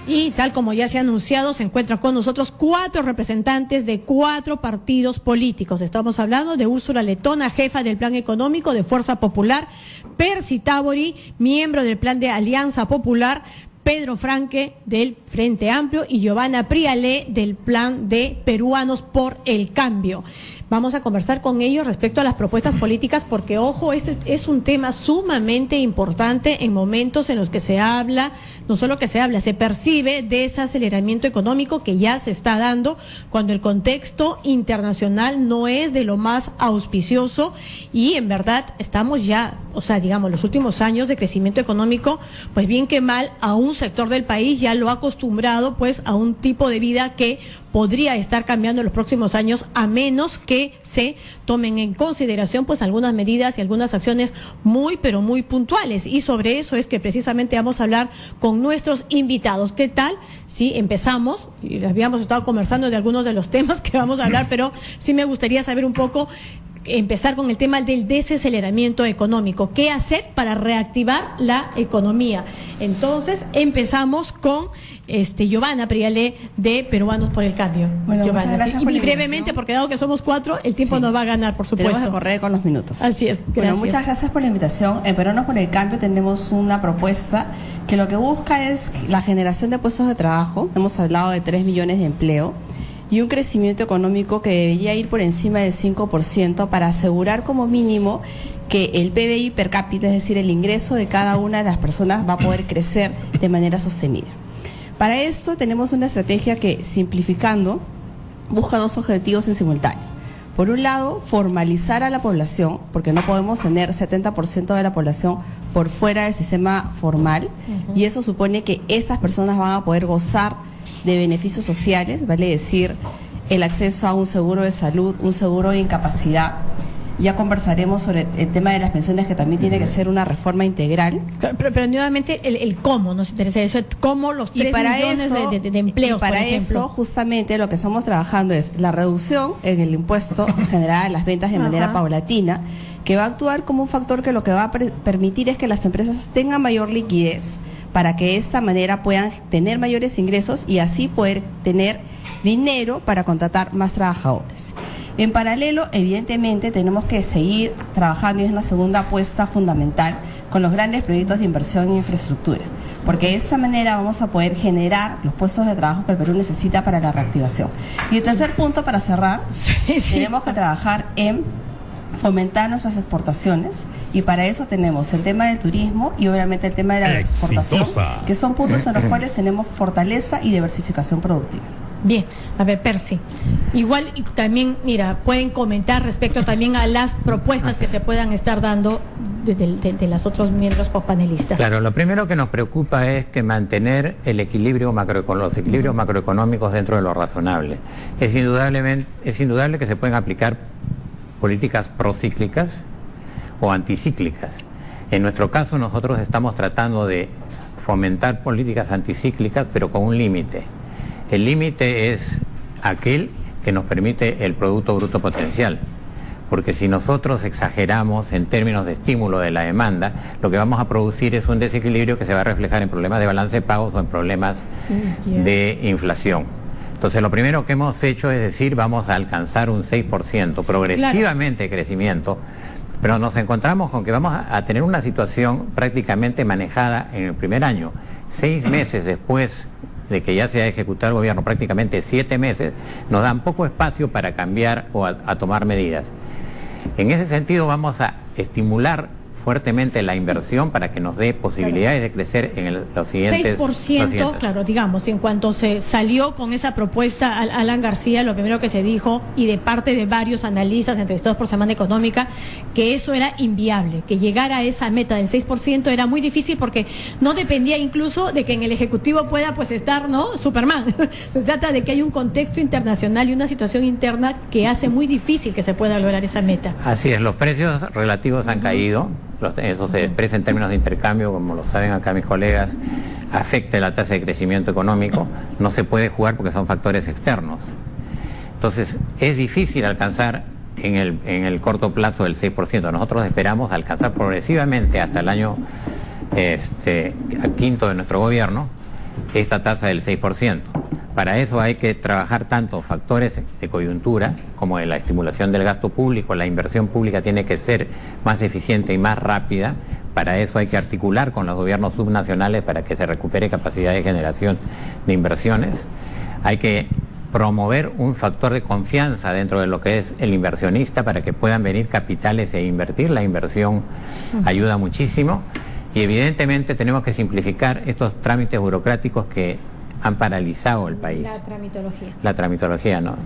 Y tal como ya se ha anunciado, se encuentran con nosotros 4 representantes de 4 partidos políticos. Estamos hablando de Úrsula Letona, jefa del Plan Económico de Fuerza Popular, Percy Tabori, miembro del Plan de Alianza Popular, Pedro Franque del Frente Amplio y Giovanna Prialé del Plan de Peruanos por el Cambio. Vamos a conversar con ellos respecto a las propuestas políticas porque, ojo, este es un tema sumamente importante en momentos en los que se habla, no solo que se habla, se percibe desaceleramiento económico que ya se está dando cuando el contexto internacional no es de lo más auspicioso y en verdad estamos ya, o sea, digamos, los últimos años de crecimiento económico, pues bien que mal, a un sector del país ya lo ha acostumbrado pues a un tipo de vida que podría estar cambiando en los próximos años a menos que se tomen en consideración pues algunas medidas y algunas acciones muy pero muy puntuales, y sobre eso es que precisamente vamos a hablar con nuestros invitados. ¿Qué tal si empezamos? Y habíamos estado conversando de algunos de los temas que vamos a hablar, pero sí me gustaría saber un poco, empezar con el tema del desaceleramiento económico. ¿Qué hacer para reactivar la economía? Entonces, empezamos con Giovanna Prialé de Peruanos por el Cambio. Bueno, Giovanna, muchas gracias por la brevemente, porque dado que somos 4, el tiempo nos va a ganar, por supuesto. Tenemos que correr con los minutos. Así es, gracias. Bueno, muchas gracias por la invitación. En Peruanos por el Cambio tenemos una propuesta que lo que busca es la generación de puestos de trabajo. Hemos hablado de 3 millones de empleo y un crecimiento económico que debería ir por encima del 5% para asegurar como mínimo que el PBI per cápita, es decir, el ingreso de cada una de las personas, va a poder crecer de manera sostenida. Para esto tenemos una estrategia que, simplificando, busca 2 objetivos en simultáneo. Por un lado, formalizar a la población, porque no podemos tener 70% de la población por fuera del sistema formal, y eso supone que estas personas van a poder gozar de beneficios sociales, vale decir, el acceso a un seguro de salud, un seguro de incapacidad. Ya conversaremos sobre el tema de las pensiones, que también tiene que ser una reforma integral. Pero nuevamente el cómo nos interesa eso, cómo los 3 millones de empleos, y para por ejemplo. eso, justamente, lo que estamos trabajando es la reducción en el impuesto general a las ventas de manera paulatina, que va a actuar como un factor que lo que va a permitir es que las empresas tengan mayor liquidez, para que de esta manera puedan tener mayores ingresos y así poder tener dinero para contratar más trabajadores. En paralelo, evidentemente, tenemos que seguir trabajando, y es una segunda apuesta fundamental, con los grandes proyectos de inversión en infraestructura, porque de esa manera vamos a poder generar los puestos de trabajo que el Perú necesita para la reactivación. Y el tercer punto, para cerrar, tenemos que trabajar en fomentar nuestras exportaciones, y para eso tenemos el tema del turismo y obviamente el tema de la exportación, que son puntos en los cuales tenemos fortaleza y diversificación productiva. Bien, a ver, Percy, igual y también, mira, pueden comentar respecto también a las propuestas que se puedan estar dando de los otros miembros panelistas. Claro, lo primero que nos preocupa es que mantener el equilibrio los equilibrios macroeconómicos dentro de lo razonable. Es indudable que se pueden aplicar políticas procíclicas o anticíclicas. En nuestro caso, nosotros estamos tratando de fomentar políticas anticíclicas, pero con un límite. El límite es aquel que nos permite el Producto Bruto Potencial, porque si nosotros exageramos en términos de estímulo de la demanda, lo que vamos a producir es un desequilibrio que se va a reflejar en problemas de balance de pagos o en problemas de inflación. Entonces, lo primero que hemos hecho es decir, vamos a alcanzar un 6% progresivamente de crecimiento, pero nos encontramos con que vamos a tener una situación prácticamente manejada en el primer año. 6 meses después de que ya se ha ejecutado el gobierno, prácticamente 7 meses, nos dan poco espacio para cambiar o a tomar medidas. En ese sentido, vamos a estimular fuertemente la inversión para que nos dé posibilidades de crecer en los siguientes... 6%, claro, digamos, en cuanto se salió con esa propuesta Alan García, lo primero que se dijo, y de parte de varios analistas entrevistados por Semana Económica, que eso era inviable, que llegar a esa meta del 6% era muy difícil porque no dependía incluso de que en el Ejecutivo pueda pues estar, ¿no?, Superman. Se trata de que hay un contexto internacional y una situación interna que hace muy difícil que se pueda lograr esa meta. Así es, los precios relativos han caído. Eso se expresa en términos de intercambio, como lo saben acá mis colegas, afecta la tasa de crecimiento económico, no se puede jugar porque son factores externos. Entonces, es difícil alcanzar en el corto plazo el 6%. Nosotros esperamos alcanzar progresivamente hasta el año quinto de nuestro gobierno esta tasa del 6%. Para eso hay que trabajar tanto factores de coyuntura como de la estimulación del gasto público. La inversión pública tiene que ser más eficiente y más rápida. Para eso hay que articular con los gobiernos subnacionales para que se recupere capacidad de generación de inversiones. Hay que promover un factor de confianza dentro de lo que es el inversionista para que puedan venir capitales e invertir. La inversión ayuda muchísimo. Y evidentemente tenemos que simplificar estos trámites burocráticos que han paralizado el país. La tramitología. La tramitología, ¿no?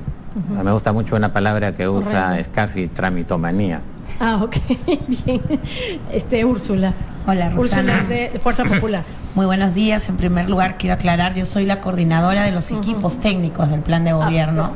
Me gusta mucho una palabra que usa Scafi, tramitomanía. Ah, ok, bien. Úrsula. Hola, Rosana. Úrsula es de Fuerza Popular. Muy buenos días. En primer lugar, quiero aclarar, yo soy la coordinadora de los equipos técnicos del plan de gobierno.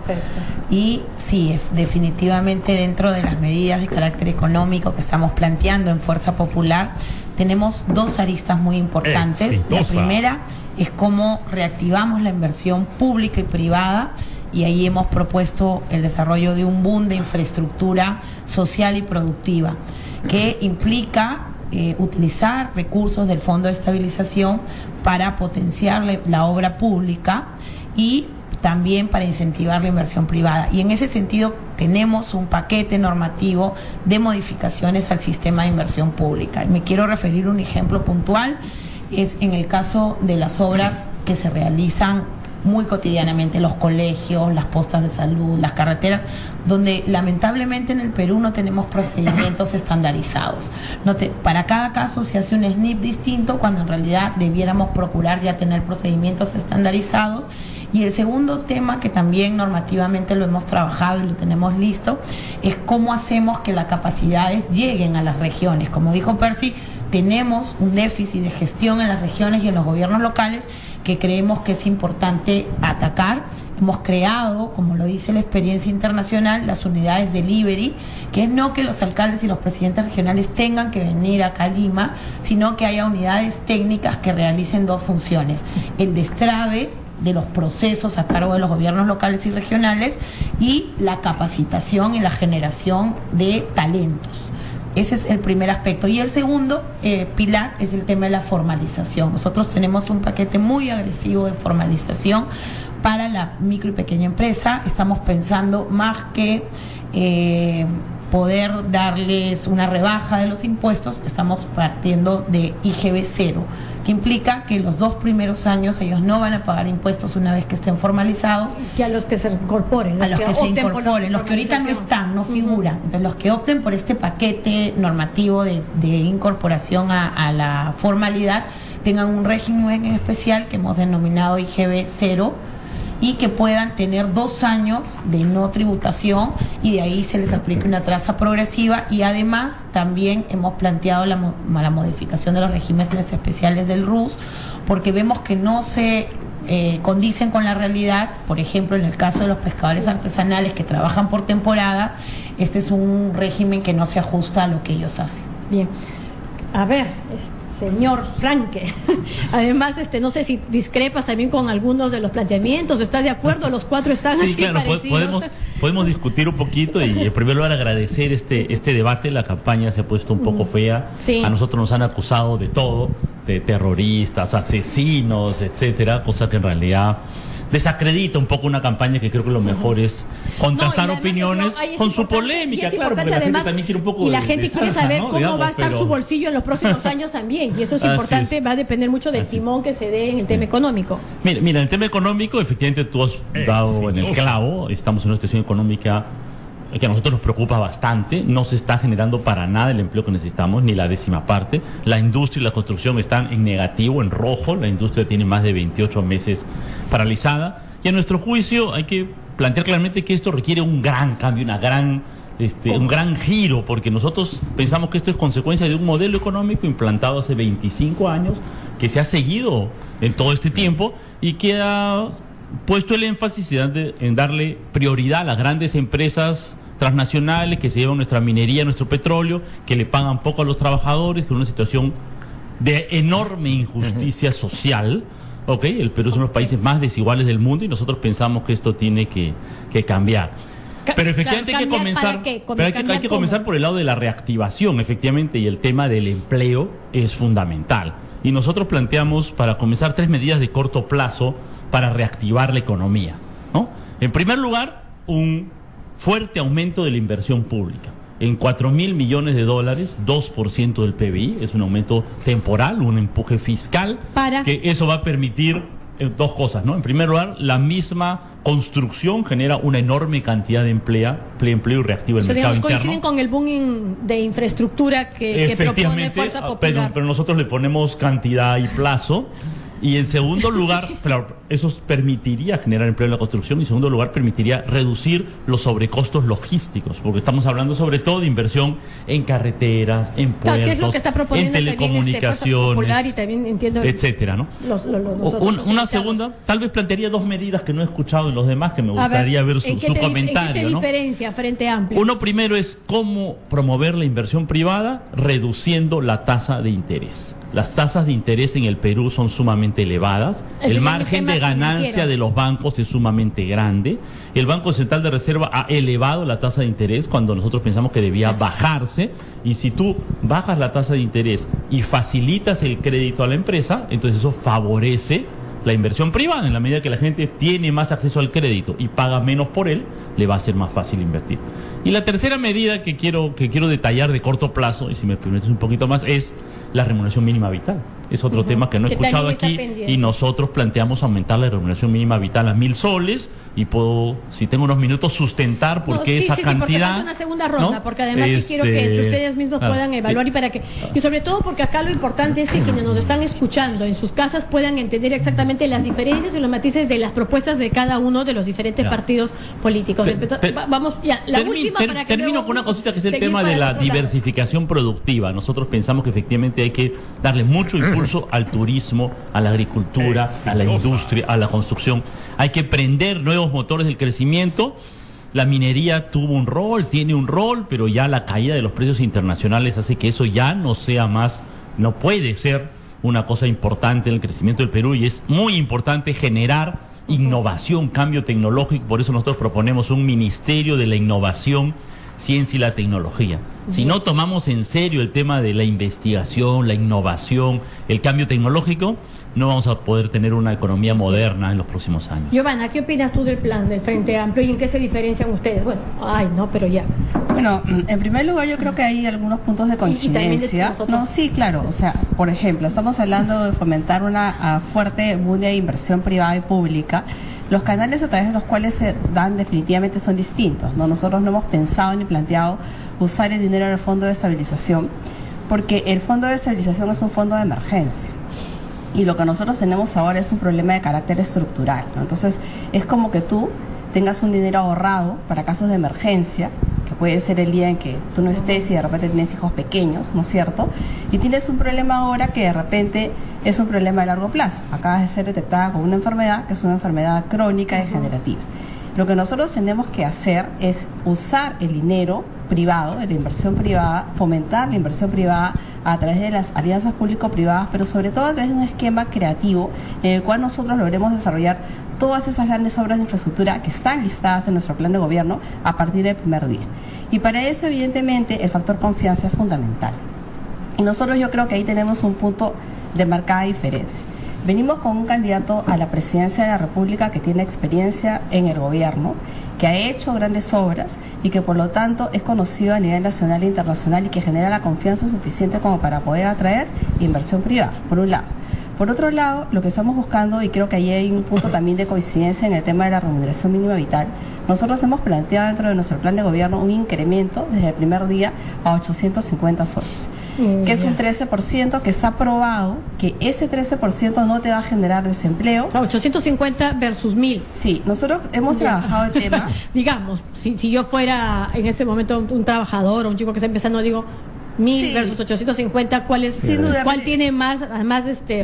Y sí, definitivamente dentro de las medidas de carácter económico que estamos planteando en Fuerza Popular, tenemos dos aristas muy importantes. Exitosa. La primera es cómo reactivamos la inversión pública y privada, y ahí hemos propuesto el desarrollo de un boom de infraestructura social y productiva, que implica utilizar recursos del Fondo de Estabilización para potenciar la obra pública y también para incentivar la inversión privada. Y en ese sentido tenemos un paquete normativo de modificaciones al sistema de inversión pública. Y me quiero referir a un ejemplo puntual, es en el caso de las obras que se realizan muy cotidianamente, los colegios, las postas de salud, las carreteras, donde lamentablemente en el Perú no tenemos procedimientos estandarizados. Para cada caso se hace un SNIP distinto, cuando en realidad debiéramos procurar ya tener procedimientos estandarizados. Y el segundo tema, que también normativamente lo hemos trabajado y lo tenemos listo, es cómo hacemos que las capacidades lleguen a las regiones. Como dijo Percy, tenemos un déficit de gestión en las regiones y en los gobiernos locales que creemos que es importante atacar. Hemos creado, como lo dice la experiencia internacional, las unidades delivery, que es no que los alcaldes y los presidentes regionales tengan que venir acá a Lima, sino que haya unidades técnicas que realicen dos funciones: el destrave de los procesos a cargo de los gobiernos locales y regionales, y la capacitación y la generación de talentos. Ese es el primer aspecto. Y el segundo pilar es el tema de la formalización. Nosotros tenemos un paquete muy agresivo de formalización para la micro y pequeña empresa. Estamos pensando más que poder darles una rebaja de los impuestos, estamos partiendo de IGB 0, que implica que los 2 primeros años ellos no van a pagar impuestos una vez que estén formalizados. Que a los que se incorporen. A los que se incorporen, los que ahorita no están, no figuran. Entonces, los que opten por este paquete normativo de incorporación a la formalidad, tengan un régimen especial que hemos denominado IGB 0, y que puedan tener 2 años de no tributación, y de ahí se les aplique una tasa progresiva. Y además también hemos planteado la modificación de los regímenes especiales del RUS, porque vemos que no se condicen con la realidad. Por ejemplo, en el caso de los pescadores artesanales que trabajan por temporadas, este es un régimen que no se ajusta a lo que ellos hacen. Bien, a ver, señor Franque, además no sé si discrepas también con algunos de los planteamientos, ¿estás de acuerdo? Los 4 están sí, así claro, parecidos. podemos discutir un poquito, y en primer lugar agradecer este debate. La campaña se ha puesto un poco fea. Sí. A nosotros nos han acusado de todo, de terroristas, asesinos, etcétera, cosa que en realidad desacredita un poco una campaña que creo que lo mejor es contrastar opiniones con su polémica, claro, porque la gente también quiere un poco y la gente quiere saber, ¿no?, cómo va a estar su bolsillo en los próximos años también, y eso es importante, va a depender mucho del timón que se dé en el tema económico. Mira, en el tema económico, efectivamente tú has dado en el clavo. Estamos en una situación económica que a nosotros nos preocupa bastante. No se está generando para nada el empleo que necesitamos, ni la 10ª parte. La industria y la construcción están en negativo, en rojo. La industria tiene más de 28 meses paralizada. Y a nuestro juicio hay que plantear claramente que esto requiere un gran cambio, un gran giro, porque nosotros pensamos que esto es consecuencia de un modelo económico implantado hace 25 años, que se ha seguido en todo este tiempo y que ha puesto el énfasis en darle prioridad a las grandes empresas transnacionales que se llevan nuestra minería, nuestro petróleo, que le pagan poco a los trabajadores, que es una situación de enorme injusticia social. El Perú es uno de los países más desiguales del mundo, y nosotros pensamos que esto tiene que cambiar. Pero efectivamente hay que comenzar, hay que comenzar por el lado de la reactivación, efectivamente, y el tema del empleo es fundamental. y nosotros planteamos, para comenzar, 3 medidas de corto plazo para reactivar la economía, ¿no? En primer lugar, un fuerte aumento de la inversión pública. En 4.000 millones de dólares, 2% del PBI, es un aumento temporal, un empuje fiscal, que eso va a permitir dos cosas, ¿no? En primer lugar, la misma construcción genera una enorme cantidad de empleo y reactiva el mercado interno. Coinciden con el boom de infraestructura que propone Fuerza Popular. Pero nosotros le ponemos cantidad y plazo. Y en segundo lugar, claro, eso permitiría generar empleo en la construcción, y en segundo lugar permitiría reducir los sobrecostos logísticos, porque estamos hablando sobre todo de inversión en carreteras, en puertos, ¿qué es lo que está proponiendo en telecomunicaciones, y también entiendo etcétera, ¿no? Una segunda, tal vez plantearía 2 medidas que no he escuchado en los demás, que me gustaría ver su comentario. ¿En qué se diferencia Frente Amplio? Uno primero es cómo promover la inversión privada reduciendo la tasa de interés. Las tasas de interés en el Perú son sumamente elevadas, el margen de ganancia de los bancos es sumamente grande, el Banco Central de Reserva ha elevado la tasa de interés cuando nosotros pensamos que debía bajarse, y si tú bajas la tasa de interés y facilitas el crédito a la empresa, entonces eso favorece la inversión privada. En la medida que la gente tiene más acceso al crédito y paga menos por él, le va a ser más fácil invertir. Y la tercera medida que quiero detallar de corto plazo, y si me permites un poquito más, es la remuneración mínima vital. Es otro tema que no he escuchado aquí, y nosotros planteamos aumentar la remuneración mínima vital a 1.000 soles, y puedo, si tengo unos minutos, sustentar por qué esa cantidad. Porque falta una segunda ronda, ¿no? Porque además sí quiero que entre ustedes mismos puedan evaluar, y sobre todo porque acá lo importante es que quienes nos están escuchando en sus casas puedan entender exactamente las diferencias y los matices de las propuestas de cada uno de los diferentes partidos políticos. Vamos, la última para que termino con una cosita, que es el tema de la diversificación productiva. Nosotros pensamos que efectivamente hay que darle mucho impulso al turismo, a la agricultura, a la industria, a la construcción. Hay que prender nuevos motores del crecimiento. La minería tuvo un rol, tiene un rol, pero ya la caída de los precios internacionales hace que eso ya no sea más, no puede ser una cosa importante en el crecimiento del Perú, y es muy importante generar innovación, cambio tecnológico. Por eso nosotros proponemos un ministerio de la innovación, ciencia y la tecnología. Si no tomamos en serio el tema de la investigación, la innovación, el cambio tecnológico, no vamos a poder tener una economía moderna en los próximos años. Giovanna, ¿qué opinas tú del plan del Frente Amplio y en qué se diferencian ustedes? Bueno, pero ya. Bueno, en primer lugar yo creo que hay algunos puntos de coincidencia. No, sí, claro. O sea, por ejemplo, estamos hablando de fomentar una fuerte boom de inversión privada y pública. Los canales a través de los cuales se dan definitivamente son distintos, ¿no? Nosotros no hemos pensado ni planteado usar el dinero del Fondo de Estabilización, porque el Fondo de Estabilización es un fondo de emergencia. Y lo que nosotros tenemos ahora es un problema de carácter estructural, ¿no? Entonces, es como que tú tengas un dinero ahorrado para casos de emergencia, que puede ser el día en que tú no estés y de repente tienes hijos pequeños, ¿no es cierto? Y tienes un problema ahora que de repente es un problema de largo plazo. Acabas de ser detectada con una enfermedad que es una enfermedad crónica degenerativa. Lo que nosotros tenemos que hacer es usar el dinero privado, de la inversión privada, fomentar la inversión privada a través de las alianzas público-privadas, pero sobre todo a través de un esquema creativo en el cual nosotros logremos desarrollar todas esas grandes obras de infraestructura que están listadas en nuestro plan de gobierno a partir del primer día. Y para eso, evidentemente, el factor confianza es fundamental. Y nosotros, yo creo que ahí tenemos un punto de marcada diferencia. Venimos con un candidato a la presidencia de la República que tiene experiencia en el gobierno, que ha hecho grandes obras y que por lo tanto es conocido a nivel nacional e internacional, y que genera la confianza suficiente como para poder atraer inversión privada, por un lado. Por otro lado, lo que estamos buscando, y creo que ahí hay un punto también de coincidencia en el tema de la remuneración mínima vital, nosotros hemos planteado dentro de nuestro plan de gobierno un incremento desde el primer día a 850 soles. Que es un 13%, que se ha probado que ese 13% no te va a generar desempleo. 850 versus 1.000. Sí, nosotros hemos trabajado el tema. Digamos, si yo fuera en ese momento un trabajador o un chico que está empezando, digo, 1.000 versus 850, ¿cuál es? Sin duda, ¿cuál tiene más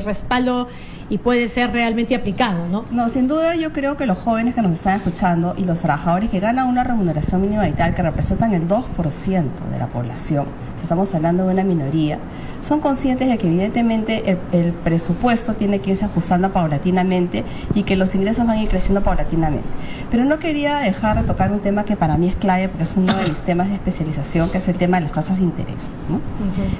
respaldo y puede ser realmente aplicado, ¿no? No, sin duda yo creo que los jóvenes que nos están escuchando y los trabajadores que ganan una remuneración mínima vital, que representan el 2% de la población, que estamos hablando de una minoría, son conscientes de que evidentemente el presupuesto tiene que irse ajustando paulatinamente y que los ingresos van a ir creciendo paulatinamente. Pero no quería dejar de tocar un tema que para mí es clave porque es uno de mis temas de especialización, que es el tema de las tasas de interés, ¿no?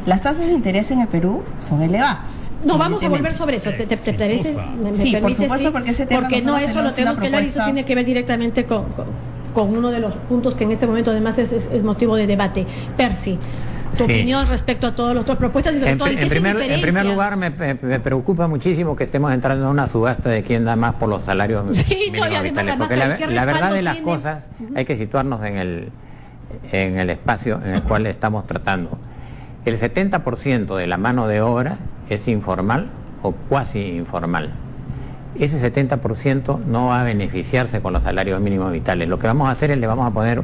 Las tasas de interés en el Perú son elevadas. No, vamos a volver sobre eso. ¿Te parece? Sí, por supuesto, porque ese tema porque no, eso lo tenemos que hablar y eso tiene que ver directamente con uno de los puntos que en este momento además es motivo de debate. Percy, tu opinión respecto a todas las otras propuestas y sobre todo en primer lugar me preocupa muchísimo que estemos entrando en una subasta de quién da más por los salarios mínimos vitales, porque la verdad de las cosas hay que situarnos en el espacio en el cual estamos tratando. El 70% de la mano de obra es informal o cuasi informal. Ese 70% no va a beneficiarse con los salarios mínimos vitales. Lo que vamos a hacer es le vamos a poner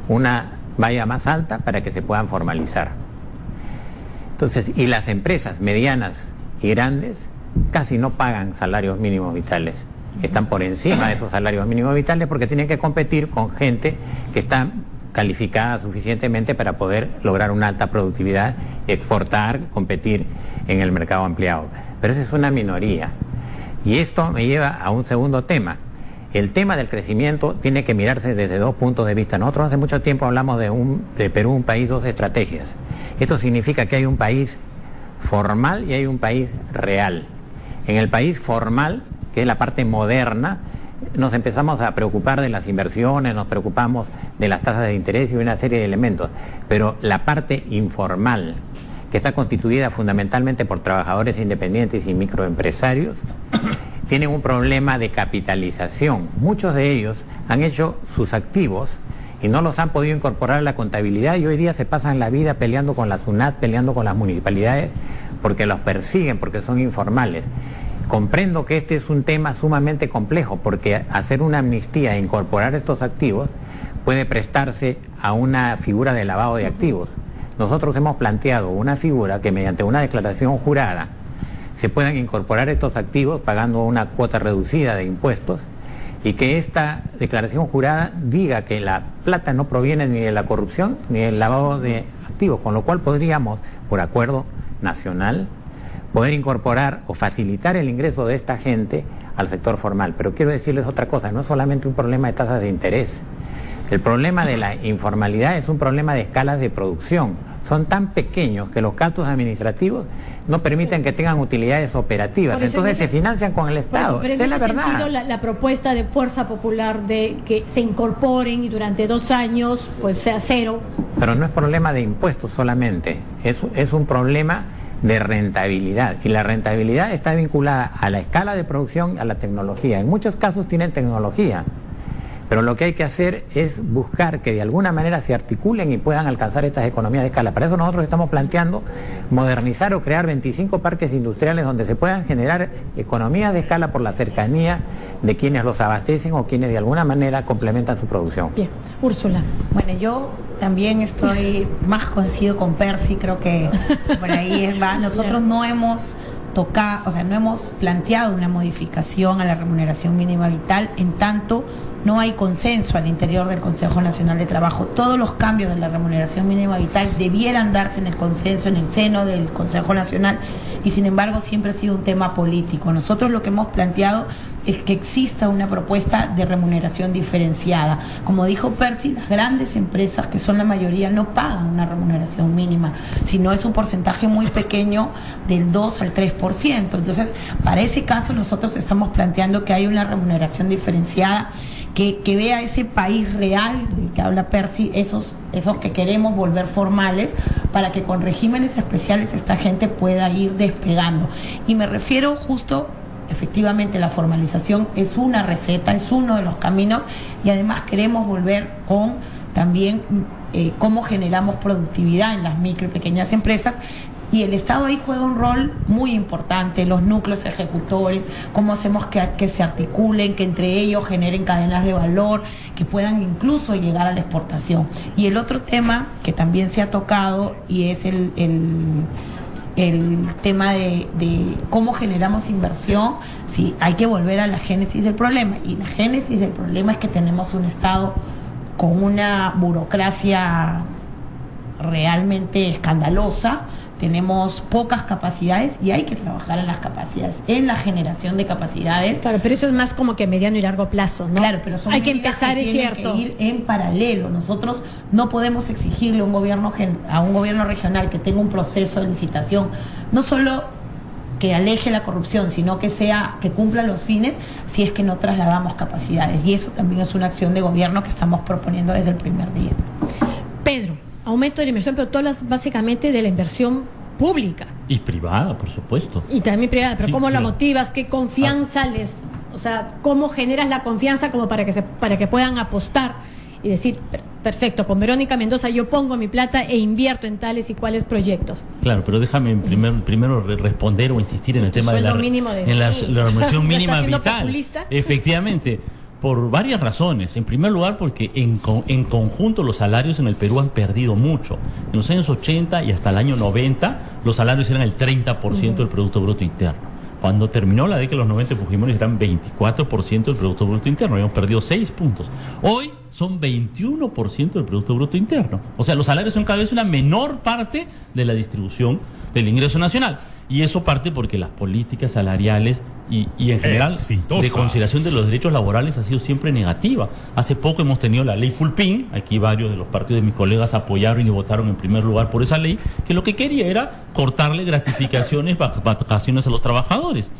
una valla más alta para que se puedan formalizar. Entonces, y las empresas medianas y grandes casi no pagan salarios mínimos vitales. Están por encima de esos salarios mínimos vitales porque tienen que competir con gente que está calificada suficientemente para poder lograr una alta productividad, exportar, competir en el mercado ampliado. Pero esa es una minoría. Y esto me lleva a un segundo tema. El tema del crecimiento tiene que mirarse desde dos puntos de vista. Nosotros hace mucho tiempo hablamos de Perú, un país, dos estrategias. Esto significa que hay un país formal y hay un país real. En el país formal, que es la parte moderna, nos empezamos a preocupar de las inversiones, nos preocupamos de las tasas de interés y una serie de elementos. Pero la parte informal, que está constituida fundamentalmente por trabajadores independientes y microempresarios, tienen un problema de capitalización. Muchos de ellos han hecho sus activos y no los han podido incorporar a la contabilidad y hoy día se pasan la vida peleando con la SUNAT, peleando con las municipalidades porque los persiguen, porque son informales. Comprendo que este es un tema sumamente complejo porque hacer una amnistía e incorporar estos activos puede prestarse a una figura de lavado de activos. Nosotros hemos planteado una figura que mediante una declaración jurada se puedan incorporar estos activos pagando una cuota reducida de impuestos y que esta declaración jurada diga que la plata no proviene ni de la corrupción ni del lavado de activos, con lo cual podríamos, por acuerdo nacional, poder incorporar o facilitar el ingreso de esta gente al sector formal. Pero quiero decirles otra cosa, no es solamente un problema de tasas de interés. El problema de la informalidad es un problema de escalas de producción. Son tan pequeños que los gastos administrativos no permiten que tengan utilidades operativas. Entonces se financian con el Estado. Pero esa en es la ese verdad. sentido, la propuesta de Fuerza Popular de que se incorporen y durante 2 años pues sea cero. Pero no es problema de impuestos solamente, es un problema de rentabilidad. Y la rentabilidad está vinculada a la escala de producción, a la tecnología. En muchos casos tienen tecnología. Pero lo que hay que hacer es buscar que de alguna manera se articulen y puedan alcanzar estas economías de escala. Para eso nosotros estamos planteando modernizar o crear 25 parques industriales donde se puedan generar economías de escala por la cercanía de quienes los abastecen o quienes de alguna manera complementan su producción. Bien, Úrsula. Bueno, yo también estoy más coincido con Percy, creo que por ahí va. Nosotros no hemos tocado, o sea, no hemos planteado una modificación a la remuneración mínima vital, en tanto no hay consenso al interior del Consejo Nacional de Trabajo. Todos los cambios de la remuneración mínima vital debieran darse en el consenso, en el seno del Consejo Nacional, y sin embargo siempre ha sido un tema político. Nosotros lo que hemos planteado es que exista una propuesta de remuneración diferenciada. Como dijo Percy, las grandes empresas, que son la mayoría, no pagan una remuneración mínima, sino es un porcentaje muy pequeño, del 2 al 3%. Entonces, para ese caso nosotros estamos planteando que hay una remuneración diferenciada que vea ese país real del que habla Percy, esos que queremos volver formales, para que con regímenes especiales esta gente pueda ir despegando. Y me refiero justo, efectivamente, la formalización es una receta, es uno de los caminos, y además queremos volver con también cómo generamos productividad en las micro y pequeñas empresas. Y el Estado ahí juega un rol muy importante, los núcleos ejecutores, cómo hacemos que se articulen, que entre ellos generen cadenas de valor, que puedan incluso llegar a la exportación. Y el otro tema que también se ha tocado, y es el tema de cómo generamos inversión. Sí, hay que volver a la génesis del problema, y la génesis del problema es que tenemos un Estado con una burocracia realmente escandalosa, tenemos pocas capacidades y hay que trabajar en las capacidades, en la generación de capacidades. Claro, pero eso es más como que mediano y largo plazo, ¿no? Claro, pero son hay que medidas empezar, es tienen cierto. que ir en paralelo. Nosotros no podemos exigirle a un gobierno regional que tenga un proceso de licitación, no solo que aleje la corrupción, sino que cumpla los fines, si es que no trasladamos capacidades. Y eso también es una acción de gobierno que estamos proponiendo desde el primer día. Pedro, aumento de la inversión, pero tú hablas básicamente de la inversión pública. Y privada, por supuesto. Y también privada, pero Sí, ¿cómo la claro. motivas? ¿Qué confianza o sea, cómo generas la confianza como para que puedan apostar y decir, perfecto, con Verónica Mendoza yo pongo mi plata e invierto en tales y cuales proyectos? Claro, pero déjame primero responder o insistir en el tema de la remuneración mínima ¿Estás siendo vital. populista? Efectivamente, por varias razones. En primer lugar, porque en conjunto los salarios en el Perú han perdido mucho. En los años 80 y hasta el año 90, los salarios eran el 30% del Producto Bruto Interno. Cuando terminó la década de los 90, Fujimori eran 24% del Producto Bruto Interno. Habíamos perdido 6 puntos. Hoy son 21% del Producto Bruto Interno. O sea, los salarios son cada vez una menor parte de la distribución del ingreso nacional. Y eso parte porque las políticas salariales y en general de consideración de los derechos laborales ha sido siempre negativa. Hace poco hemos tenido la ley Fulpín, aquí varios de los partidos de mis colegas apoyaron y votaron en primer lugar por esa ley, que lo que quería era cortarle gratificaciones, vacaciones a los trabajadores.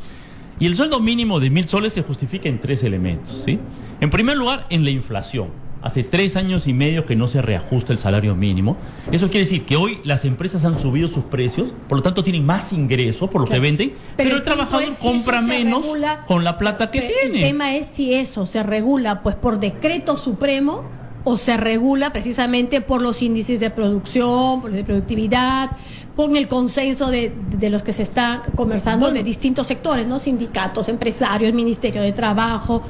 Y el sueldo mínimo de 1.000 soles se justifica en 3 elementos, ¿sí? En primer lugar, en la inflación. Hace 3 años y medio que no se reajusta el salario mínimo. Eso quiere decir que hoy las empresas han subido sus precios, por lo tanto tienen más ingresos por lo que venden, pero el trabajador compra menos con la plata que tiene. El tema es si eso se regula pues por decreto supremo o se regula precisamente por los índices de producción, por de productividad, por el consenso de los que se está conversando de distintos sectores, ¿no? Sindicatos, empresarios, Ministerio de Trabajo.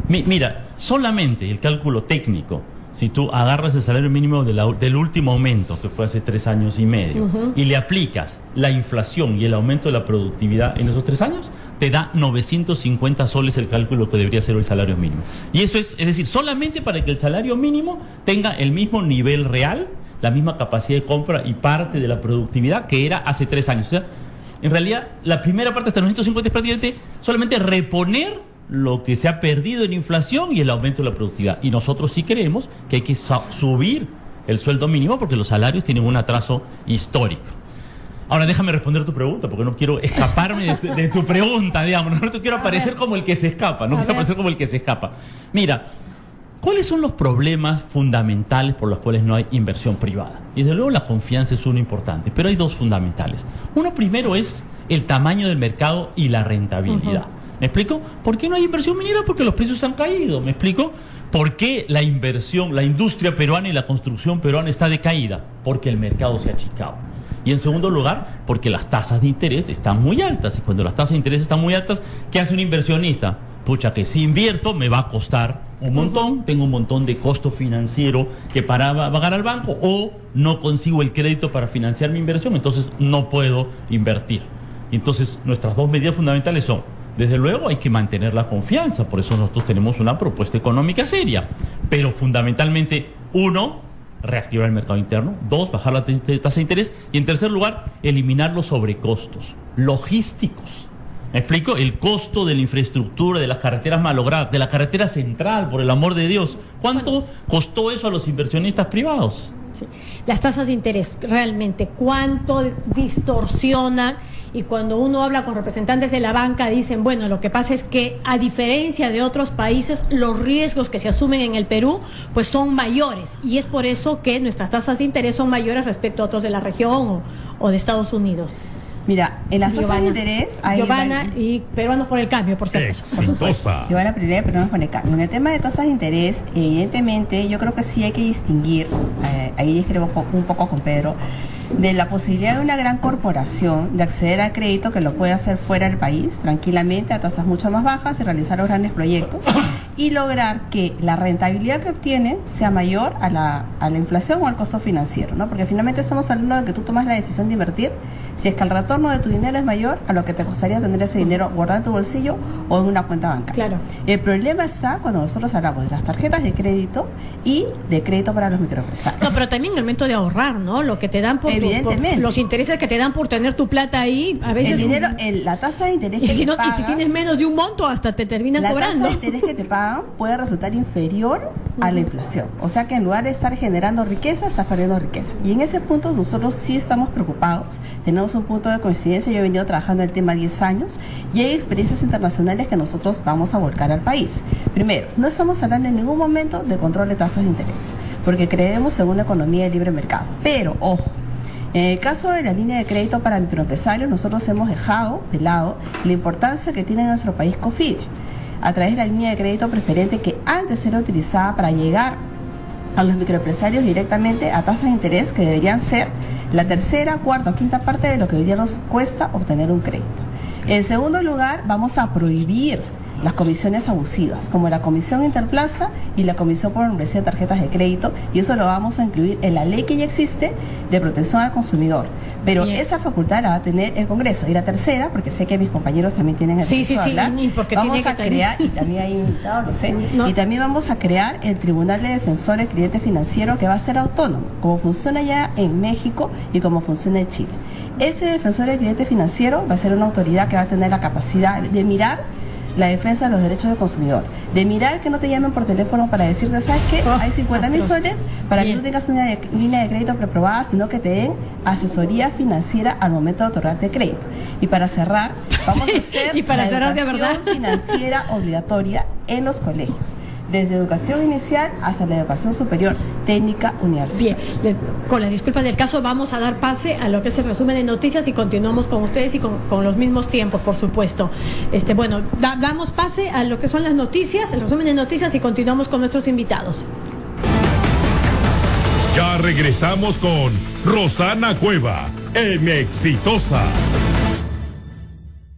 Mira, solamente el cálculo técnico, si tú agarras el salario mínimo del último aumento, que fue hace 3 años y medio, y le aplicas la inflación y el aumento de la productividad en esos 3 años, te da 950 soles el cálculo que debería ser el salario mínimo. Y eso es decir, solamente para que el salario mínimo tenga el mismo nivel real, la misma capacidad de compra y parte de la productividad que era hace 3 años. O sea, en realidad, la primera parte hasta 950 es prácticamente solamente reponer lo que se ha perdido en inflación y el aumento de la productividad. Y nosotros sí creemos que hay que subir el sueldo mínimo porque los salarios tienen un atraso histórico. Ahora déjame responder tu pregunta, porque no quiero escaparme de tu pregunta, digamos. No quiero aparecer como el que se escapa, Mira, ¿cuáles son los problemas fundamentales por los cuales no hay inversión privada? Y desde luego la confianza es uno importante, pero hay 2 fundamentales. Uno primero es el tamaño del mercado y la rentabilidad. ¿Me explico? ¿Por qué no hay inversión minera? Porque los precios han caído. ¿Me explico? ¿Por qué la industria peruana y la construcción peruana está decaída? Porque el mercado se ha achicado. Y en segundo lugar, porque las tasas de interés están muy altas. Y cuando las tasas de interés están muy altas, ¿qué hace un inversionista? Pucha, que si invierto me va a costar un montón, tengo un montón de costo financiero que pagar al banco, o no consigo el crédito para financiar mi inversión, entonces no puedo invertir. Entonces, nuestras 2 medidas fundamentales son: desde luego hay que mantener la confianza, por eso nosotros tenemos una propuesta económica seria, pero fundamentalmente, 1, reactivar el mercado interno; 2, bajar la tasa de interés; y en tercer lugar, eliminar los sobrecostos logísticos. ¿Me explico? El costo de la infraestructura, de las carreteras malogradas, de la carretera central, por el amor de Dios. ¿Cuánto costó eso a los inversionistas privados? Sí. Las tasas de interés, realmente, ¿cuánto distorsionan? Y cuando uno habla con representantes de la banca, dicen, bueno, lo que pasa es que a diferencia de otros países, los riesgos que se asumen en el Perú, pues son mayores. Y es por eso que nuestras tasas de interés son mayores respecto a otros de la región o de Estados Unidos. Mira, en las tasas de interés... Giovanna y Peruanos por el Cambio, por cierto. Exitosa. Giovanna Pereira, Peruanos por el Cambio. En el tema de tasas de interés, evidentemente, yo creo que sí hay que distinguir, ahí discrepo un poco con Pedro, de la posibilidad de una gran corporación de acceder al crédito que lo puede hacer fuera del país tranquilamente a tasas mucho más bajas y realizar los grandes proyectos y lograr que la rentabilidad que obtiene sea mayor a la inflación o al costo financiero, ¿no? Porque finalmente estamos hablando de que tú tomas la decisión de invertir si es que el retorno de tu dinero es mayor a lo que te costaría tener ese dinero guardado en tu bolsillo o en una cuenta bancaria. Claro. El problema está cuando nosotros hablamos de las tarjetas de crédito y de crédito para los microempresarios. No, pero también el momento de ahorrar, ¿no? Lo que te dan por los intereses que te dan por tener tu plata ahí, a veces... El dinero, la tasa de interés que y si te pagan, y si tienes menos de un monto, hasta te terminan cobrando. La tasa de interés que te pagan puede resultar inferior a la inflación. O sea que en lugar de estar generando riqueza, estás perdiendo riqueza. Y en ese punto nosotros sí estamos preocupados. Tenemos un punto de coincidencia. Yo he venido trabajando en el tema 10 años y hay experiencias internacionales que nosotros vamos a volcar al país. Primero, no estamos hablando en ningún momento de control de tasas de interés, porque creemos en una economía de libre mercado. Pero, ojo, en el caso de la línea de crédito para microempresarios, nosotros hemos dejado de lado la importancia que tiene en nuestro país COFIDE, a través de la línea de crédito preferente que antes era utilizada para llegar a los microempresarios directamente a tasas de interés que deberían ser la tercera, cuarta o quinta parte de lo que hoy día nos cuesta obtener un crédito. En segundo lugar, vamos a prohibir las comisiones abusivas, como la comisión interplaza y la comisión por membresía de tarjetas de crédito, y eso lo vamos a incluir en la ley que ya existe de protección al consumidor. Pero Bien. Esa facultad la va a tener el Congreso. Y la tercera, porque sé que mis compañeros también tienen el derecho a hablar, porque vamos tiene a crear, y también hay invitados, lo sé, y también vamos a crear el Tribunal de Defensor del Cliente Financiero, que va a ser autónomo, como funciona ya en México y como funciona en Chile. Ese defensor del cliente financiero va a ser una autoridad que va a tener la capacidad de mirar la defensa de los derechos del consumidor, de mirar que no te llamen por teléfono para decirte, ¿sabes qué? Hay 50.000 soles para que tú tengas una línea de crédito preaprobada, sino que te den asesoría financiera al momento de otorgarte crédito. Y para cerrar, vamos a hacer y para la cerrar de educación verdad financiera obligatoria en los colegios, desde educación inicial hasta la educación superior, técnica, universitaria. Bien, con las disculpas del caso vamos a dar pase a lo que es el resumen de noticias y continuamos con ustedes y con los mismos tiempos, por supuesto. Bueno, damos pase a lo que son las noticias, el resumen de noticias y continuamos con nuestros invitados. Ya regresamos con Rosana Cueva en Exitosa.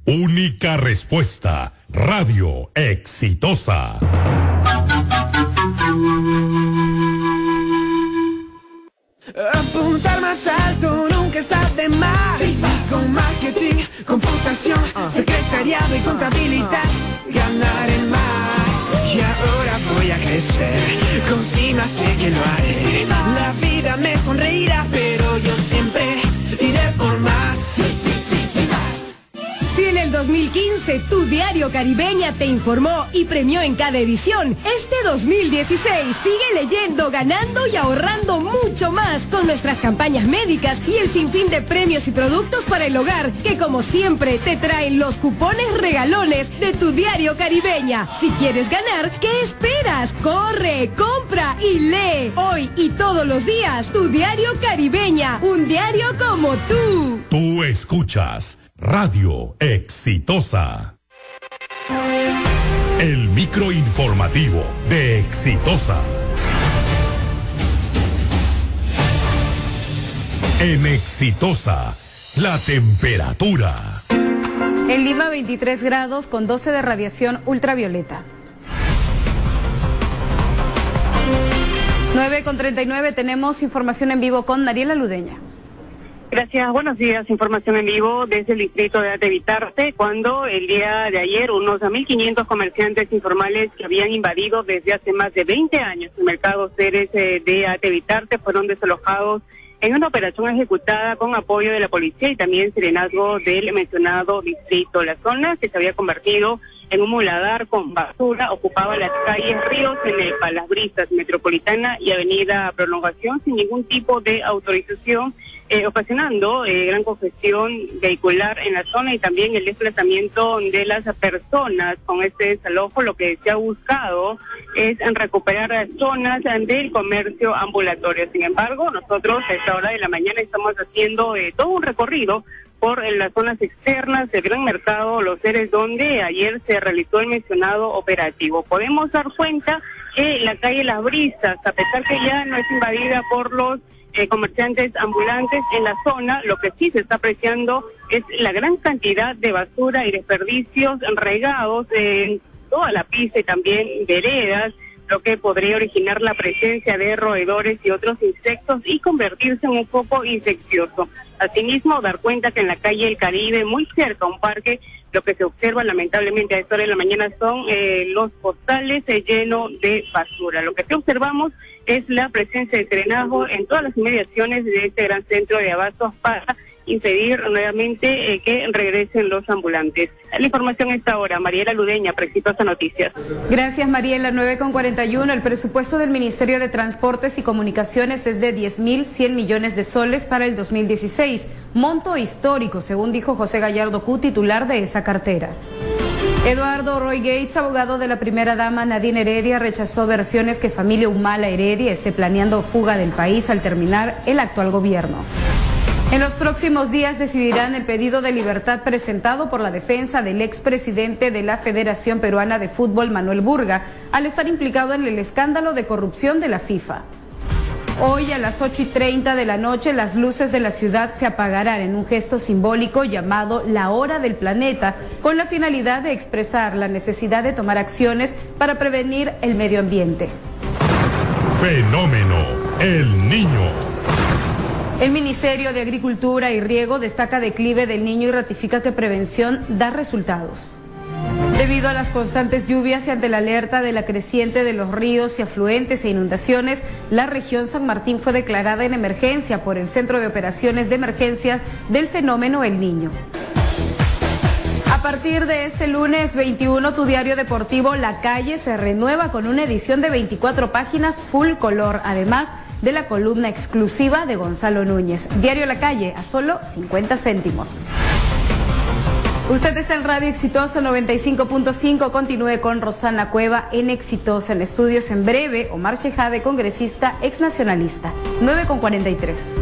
Única respuesta, Radio Exitosa. Apuntar más alto nunca está de más. Sí, con marketing, computación, secretariado y contabilidad, ganar en más. Y ahora voy a crecer, con Cima sé que lo haré. La vida me sonreirá, pero yo siempre iré por más. Sí, más. Si en el 2015 tu diario Caribeña te informó y premió en cada edición, este 2016 sigue leyendo, ganando y ahorrando mucho más con nuestras campañas médicas y el sinfín de premios y productos para el hogar que como siempre te traen los cupones regalones de tu diario Caribeña. Si quieres ganar, ¿qué esperas? Corre, compra y lee hoy y todos los días tu diario Caribeña, un diario como tú. Tú escuchas Radio Exitosa. El microinformativo de Exitosa. En Exitosa, la temperatura. En Lima 23 grados con 12 de radiación ultravioleta. 9:39 tenemos información en vivo con Mariela Ludeña. Gracias, buenos días. Información en vivo desde el distrito de Atevitarte, cuando el día de ayer unos 1.500 comerciantes informales que habían invadido desde hace más de 20 años el mercado Ceres de Atevitarte fueron desalojados en una operación ejecutada con apoyo de la policía y también serenazgo del mencionado distrito. La zona, que se había convertido en un muladar con basura, ocupaba las calles Río Cenepa, Las Brisas, Metropolitana y Avenida Prolongación sin ningún tipo de autorización, ocasionando gran congestión vehicular en la zona y también el desplazamiento de las personas. Con este desalojo lo que se ha buscado es recuperar zonas del comercio ambulatorio. Sin embargo, nosotros a esta hora de la mañana estamos haciendo todo un recorrido por las zonas externas del Gran Mercado Los Ceres, donde ayer se realizó el mencionado operativo. Podemos dar cuenta que la calle Las Brisas, a pesar que ya no es invadida por los comerciantes ambulantes en la zona. Lo que sí se está apreciando es la gran cantidad de basura y desperdicios regados en toda la pista y también veredas, lo que podría originar la presencia de roedores y otros insectos y convertirse en un foco infeccioso. Asimismo, dar cuenta que en la calle El Caribe, muy cerca a un parque, lo que se observa lamentablemente a esta hora de la mañana son los costales llenos de basura. Lo que sí observamos es la presencia de drenaje en todas las inmediaciones de este gran centro de abastos para impedir nuevamente que regresen los ambulantes. La información a esta hora, Mariela Ludeña, Exitosa Noticias. Gracias, Mariela. 9:41. El presupuesto del Ministerio de Transportes y Comunicaciones es de 10.100 millones de soles para el 2016. Monto histórico, según dijo José Gallardo Q, titular de esa cartera. Eduardo Roy Gates, abogado de la primera dama Nadine Heredia, rechazó versiones que familia Humala Heredia esté planeando fuga del país al terminar el actual gobierno. En los próximos días decidirán el pedido de libertad presentado por la defensa del expresidente de la Federación Peruana de Fútbol, Manuel Burga, al estar implicado en el escándalo de corrupción de la FIFA. Hoy a las 8:30 de la noche las luces de la ciudad se apagarán en un gesto simbólico llamado La Hora del Planeta, con la finalidad de expresar la necesidad de tomar acciones para prevenir el medio ambiente. Fenómeno El Niño. El Ministerio de Agricultura y Riego destaca declive del Niño y ratifica que prevención da resultados. Debido a las constantes lluvias y ante la alerta de la creciente de los ríos y afluentes e inundaciones, la región San Martín fue declarada en emergencia por el Centro de Operaciones de Emergencia del fenómeno El Niño. A partir de este lunes 21, tu diario deportivo La Calle se renueva con una edición de 24 páginas full color, además de la columna exclusiva de Gonzalo Núñez. Diario La Calle, a solo 50 céntimos. Usted está en Radio Exitosa 95.5. Continúe con Rosana Cueva en Exitosa. En estudios en breve, Omar Chejade, congresista exnacionalista. 9:43.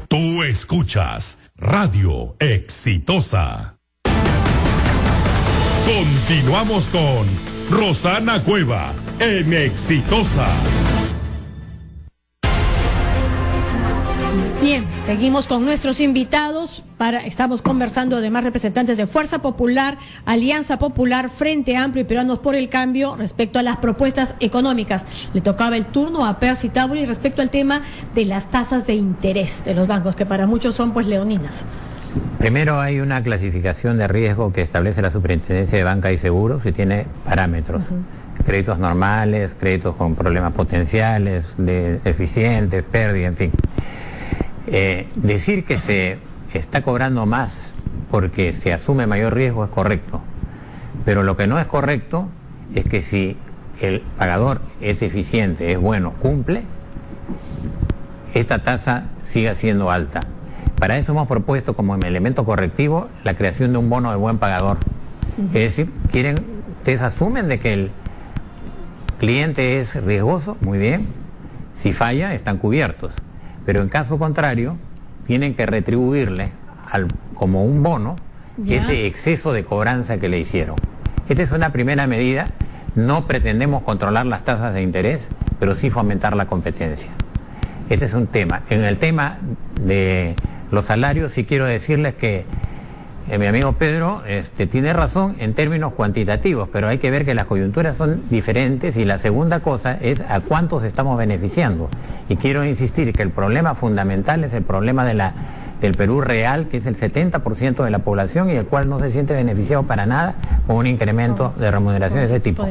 Tú escuchas Radio Exitosa. Continuamos con Rosana Cueva en Exitosa. Bien, seguimos con nuestros invitados. Estamos conversando además representantes de Fuerza Popular, Alianza Popular, Frente Amplio y Peruanos por el Cambio respecto a las propuestas económicas. Le tocaba el turno a Percy Taubouri respecto al tema de las tasas de interés de los bancos, que para muchos son pues leoninas. Primero hay una clasificación de riesgo que establece la Superintendencia de Banca y Seguros y tiene parámetros. Créditos normales, créditos con problemas potenciales, deficientes, pérdida, en fin. Decir que se está cobrando más porque se asume mayor riesgo es correcto, pero lo que no es correcto es que si el pagador es eficiente, es bueno, cumple, esta tasa siga siendo alta. Para eso hemos propuesto como elemento correctivo la creación de un bono de buen pagador. Es decir, ustedes asumen de que el cliente es riesgoso, muy bien, si falla están cubiertos, pero en caso contrario tienen que retribuirle como un bono ese exceso de cobranza que le hicieron. Esta es una primera medida. No pretendemos controlar las tasas de interés, pero sí fomentar la competencia. Este es un tema. En el tema de los salarios sí quiero decirles que mi amigo Pedro tiene razón en términos cuantitativos, pero hay que ver que las coyunturas son diferentes y la segunda cosa es a cuántos estamos beneficiando. Y quiero insistir que el problema fundamental es el problema del Perú real, que es el 70% de la población y el cual no se siente beneficiado para nada con un incremento de remuneración de ese tipo.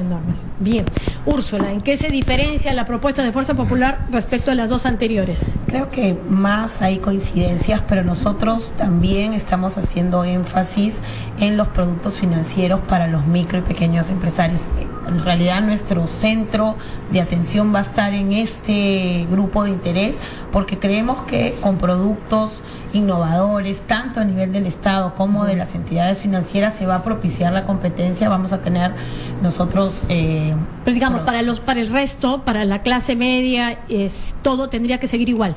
Bien. Úrsula, ¿en qué se diferencia la propuesta de Fuerza Popular respecto a las dos anteriores? Creo que más hay coincidencias, pero nosotros también estamos haciendo énfasis en los productos financieros para los micro y pequeños empresarios. En realidad nuestro centro de atención va a estar en este grupo de interés porque creemos que con productos innovadores, tanto a nivel del Estado como de las entidades financieras, se va a propiciar la competencia. Vamos a tener nosotros... Pero digamos, para el resto, para la clase media, todo tendría que seguir igual.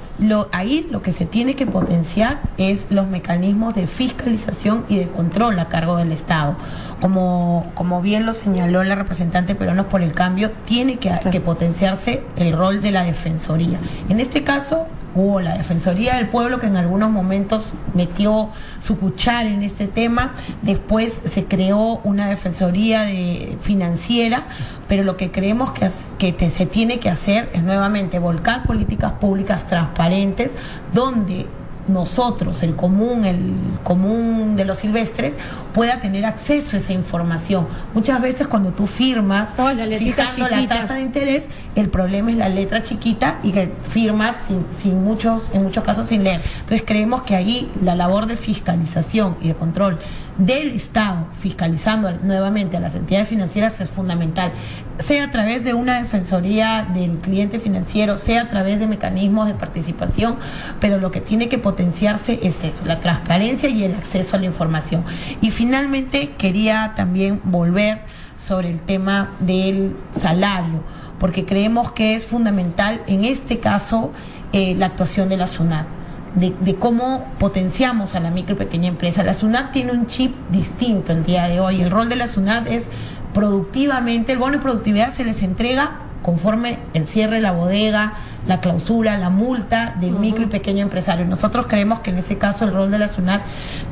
Ahí lo que se tiene que potenciar es los mecanismos de fiscalización y de control a cargo del Estado. Como bien lo señaló la representante representantes peruanos por el cambio, tiene que potenciarse el rol de la Defensoría. En este caso, hubo la Defensoría del Pueblo, que en algunos momentos metió su cuchara en este tema. Después se creó una Defensoría financiera, pero lo que creemos que se tiene que hacer es nuevamente volcar políticas públicas transparentes, donde nosotros, el común de los silvestres, pueda tener acceso a esa información. Muchas veces cuando tú firmas fijando la tasa de interés, el problema es la letra chiquita y que firmas en muchos casos sin leer. Entonces creemos que ahí la labor de fiscalización y de control del Estado, fiscalizando nuevamente a las entidades financieras, es fundamental, sea a través de una defensoría del cliente financiero, sea a través de mecanismos de participación, pero lo que tiene que potenciarse es eso, la transparencia y el acceso a la información. Y finalmente quería también volver sobre el tema del salario, porque creemos que es fundamental en este caso la actuación de la SUNAT. De cómo potenciamos a la micro y pequeña empresa. La SUNAT tiene un chip distinto el día de hoy. El rol de la SUNAT es productivamente, el bono de productividad se les entrega conforme el cierre de la bodega, la clausura, la multa del micro y pequeño empresario. Nosotros creemos que en ese caso el rol de la SUNAT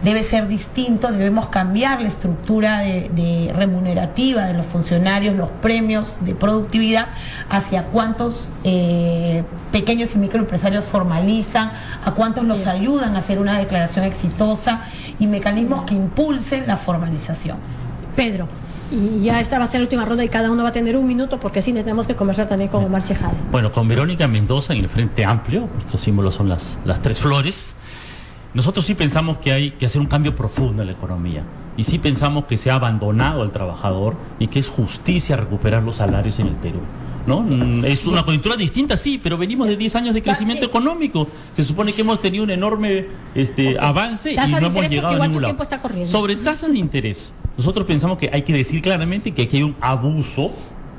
debe ser distinto, debemos cambiar la estructura de remunerativa de los funcionarios, los premios de productividad, hacia cuántos pequeños y microempresarios formalizan, a cuántos los ayudan a hacer una declaración exitosa y mecanismos que impulsen la formalización. Pedro. Y ya esta va a ser la última ronda y cada uno va a tener un minuto, porque sí tenemos que conversar también con Omar Chejade. Bueno, con Verónica Mendoza en el Frente Amplio, estos símbolos son las tres flores. Nosotros sí pensamos que hay que hacer un cambio profundo en la economía. Y sí pensamos que se ha abandonado al trabajador y que es justicia recuperar los salarios en el Perú, ¿no? Es una coyuntura distinta, sí, pero venimos de 10 años de crecimiento económico. Se supone que hemos tenido un enorme avance y no hemos llegado a ningún lado. Sobre tasas de interés, nosotros pensamos que hay que decir claramente que aquí hay un abuso,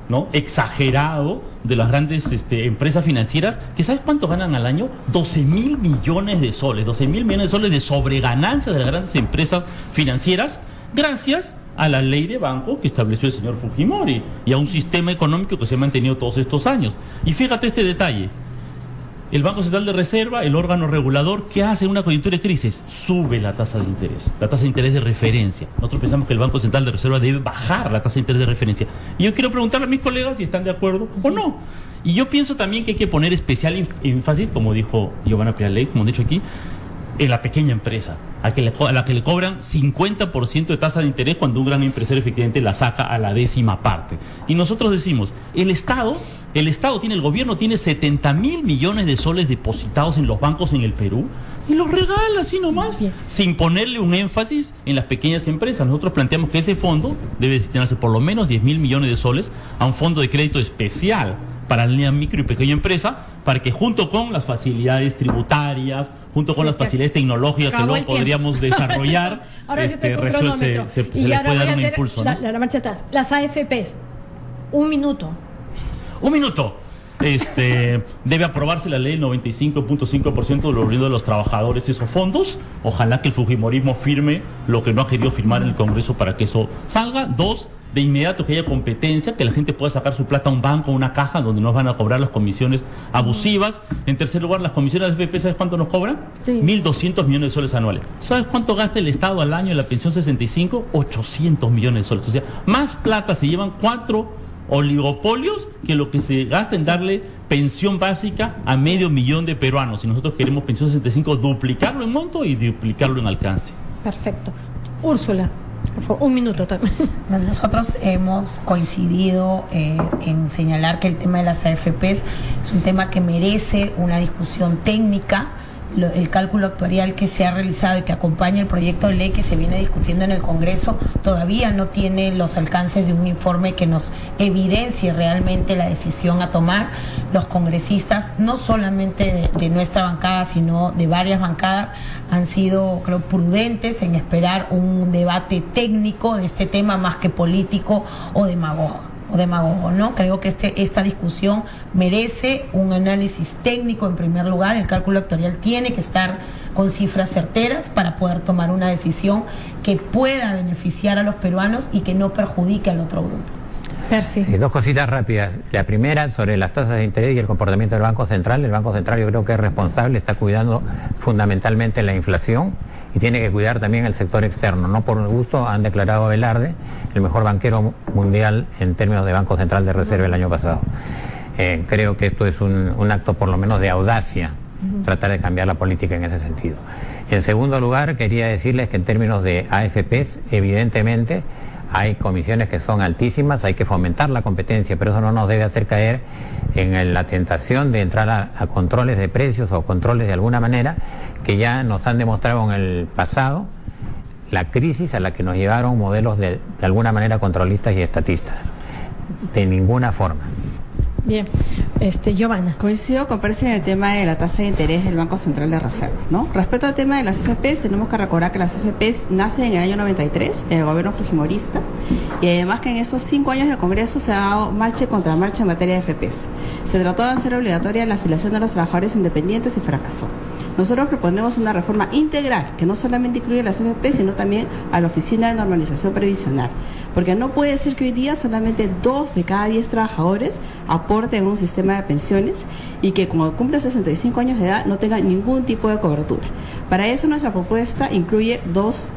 ¿no?, exagerado de las grandes empresas financieras, que ¿sabes cuánto ganan al año? 12.000 millones de soles, 12.000 millones de soles de sobreganancias de las grandes empresas financieras, gracias a la ley de banco que estableció el señor Fujimori y a un sistema económico que se ha mantenido todos estos años. Y fíjate este detalle. El Banco Central de Reserva, el órgano regulador, ¿qué hace en una coyuntura de crisis? Sube la tasa de interés, la tasa de interés de referencia. Nosotros pensamos que el Banco Central de Reserva debe bajar la tasa de interés de referencia. Y yo quiero preguntarle a mis colegas si están de acuerdo o no. Y yo pienso también que hay que poner especial énfasis, como dijo Giovanna Pialey, como han dicho aquí, en la pequeña empresa, a la que le cobran 50% de tasa de interés cuando un gran empresario efectivamente la saca a la 10ª parte. Y nosotros decimos, el Estado tiene, el gobierno tiene 70.000 millones de soles depositados en los bancos en el Perú y los regala así nomás, sin ponerle un énfasis en las pequeñas empresas. Nosotros planteamos que ese fondo debe destinarse por lo menos 10.000 millones de soles a un fondo de crédito especial para la micro y pequeña empresa, para que junto con las facilidades tributarias, junto con las facilidades tecnológicas que luego podríamos desarrollar, ahora se le puede dar un impulso, ¿no? La marcha atrás. Las AFPs, un minuto. Debe aprobarse la ley 95.5% de los blindos de los trabajadores, esos fondos. Ojalá que el fujimorismo firme lo que no ha querido firmar en el Congreso para que eso salga. 2, de inmediato que haya competencia, que la gente pueda sacar su plata a un banco, a una caja, donde nos van a cobrar las comisiones abusivas. En tercer lugar, las comisiones de FP, ¿sabes cuánto nos cobran? 1.200 millones de soles anuales. ¿Sabes cuánto gasta el Estado al año en la pensión 65? 800 millones de soles. O sea, más plata se llevan 4 oligopolios que lo que se gasta en darle pensión básica a 500.000 de peruanos. Y nosotros queremos pensión 65, duplicarlo en monto y duplicarlo en alcance. Perfecto. Úrsula, por favor, un minuto también. Nosotros hemos coincidido en señalar que el tema de las AFPs es un tema que merece una discusión técnica. El cálculo actuarial que se ha realizado y que acompaña el proyecto de ley que se viene discutiendo en el Congreso todavía no tiene los alcances de un informe que nos evidencie realmente la decisión a tomar. Los congresistas, no solamente de nuestra bancada, sino de varias bancadas, han sido, creo, prudentes en esperar un debate técnico de este tema más que político o demagogo, ¿no? Creo que esta discusión merece un análisis técnico en primer lugar. El cálculo actuarial tiene que estar con cifras certeras para poder tomar una decisión que pueda beneficiar a los peruanos y que no perjudique al otro grupo. Percy. Sí, dos cositas rápidas. La primera, sobre las tasas de interés y el comportamiento del Banco Central. El Banco Central yo creo que es responsable, está cuidando fundamentalmente la inflación y tiene que cuidar también el sector externo. No por gusto han declarado a Velarde el mejor banquero mundial en términos de Banco Central de Reserva el año pasado. Creo que esto es un acto por lo menos de audacia, tratar de cambiar la política en ese sentido. En segundo lugar, quería decirles que en términos de AFPs, evidentemente, hay comisiones que son altísimas, hay que fomentar la competencia, pero eso no nos debe hacer caer en la tentación de entrar a controles de precios o controles de alguna manera que ya nos han demostrado en el pasado la crisis a la que nos llevaron modelos de alguna manera controlistas y estatistas. De ninguna forma. Bien, Giovanna. Coincido con Percy en el tema de la tasa de interés del Banco Central de Reserva, ¿no? Respecto al tema de las AFPs, tenemos que recordar que las AFPs nacen en el año 93, en el gobierno fujimorista, y además que en esos 5 años del Congreso se ha dado marcha contra marcha en materia de AFPs. Se trató de hacer obligatoria la afiliación de los trabajadores independientes y fracasó. Nosotros proponemos una reforma integral que no solamente incluye las AFP, sino también a la Oficina de Normalización Previsional. Porque no puede ser que hoy día solamente 2 de cada 10 trabajadores aporten un sistema de pensiones y que como cumple 65 años de edad no tengan ningún tipo de cobertura. Para eso nuestra propuesta incluye 2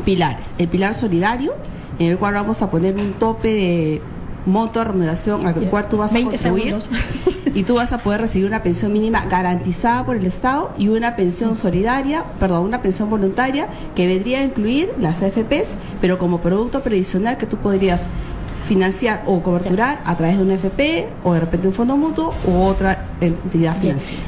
pilares. El pilar solidario, en el cual vamos a poner un tope de monto de remuneración al cual tú vas a contribuir y tú vas a poder recibir una pensión mínima garantizada por el Estado y una pensión una pensión voluntaria que vendría a incluir las AFPs, pero como producto previsional que tú podrías financiar o coberturar a través de una AFP o de repente un fondo mutuo u otra entidad financiera.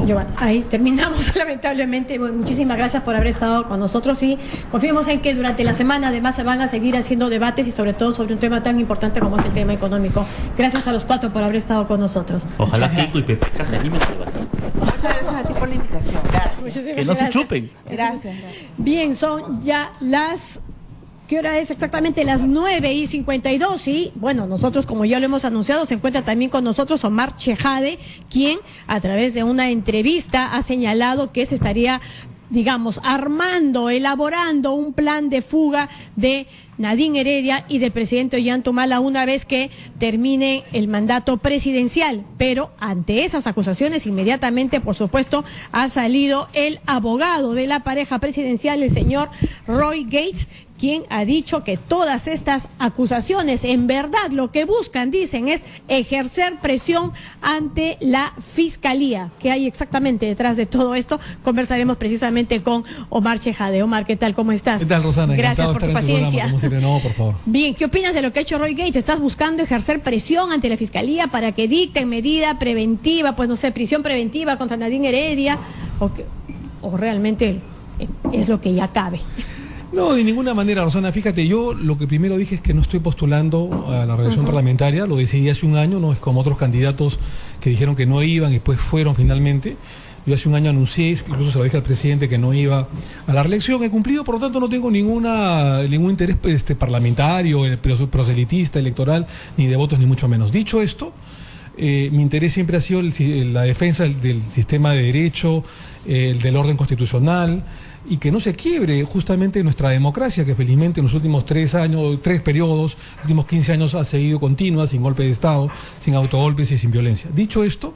Giovanna, ahí terminamos lamentablemente. Bueno, muchísimas gracias por haber estado con nosotros y confiemos en que durante la semana además se van a seguir haciendo debates y sobre todo sobre un tema tan importante como es el tema económico. Gracias a los 4 por haber estado con nosotros. Ojalá Kiko y Pepe se animen. Muchas gracias a ti por la invitación. Gracias. Que no se chupen. Gracias. Bien, son ya las... ¿Qué hora es exactamente? Las 9:52 y bueno, nosotros como ya lo hemos anunciado, se encuentra también con nosotros Omar Chejade, quien a través de una entrevista ha señalado que se estaría, digamos, elaborando un plan de fuga de Nadine Heredia y del presidente Ollanta-Humala una vez que termine el mandato presidencial. Pero ante esas acusaciones, inmediatamente, por supuesto, ha salido el abogado de la pareja presidencial, el señor Roy Gates, quien ha dicho que todas estas acusaciones, en verdad, lo que buscan, dicen, es ejercer presión ante la Fiscalía. ¿Qué hay exactamente detrás de todo esto? Conversaremos precisamente con Omar Chejade. Omar, ¿qué tal? ¿Cómo estás? ¿Qué tal, Rosana? Gracias por tu paciencia. No, por favor. Bien, ¿qué opinas de lo que ha hecho Roy Gates? ¿Estás buscando ejercer presión ante la Fiscalía para que dicten medida preventiva, pues no sé, prisión preventiva contra Nadine Heredia? ¿O realmente es lo que ya cabe? No, de ninguna manera, Rosana. Fíjate, yo lo que primero dije es que no estoy postulando a la reelección parlamentaria. Lo decidí hace un año, no es como otros candidatos que dijeron que no iban y después fueron finalmente. Yo hace un año anuncié, incluso se lo dije al presidente, que no iba a la reelección. He cumplido, por lo tanto no tengo ningún interés parlamentario, proselitista, electoral, ni de votos, ni mucho menos. Dicho esto, mi interés siempre ha sido la defensa del sistema de derecho, del orden constitucional, y que no se quiebre justamente nuestra democracia, que felizmente en los últimos 3 periodos, los últimos 15 años ha seguido continua, sin golpe de Estado, sin autogolpes y sin violencia. Dicho esto,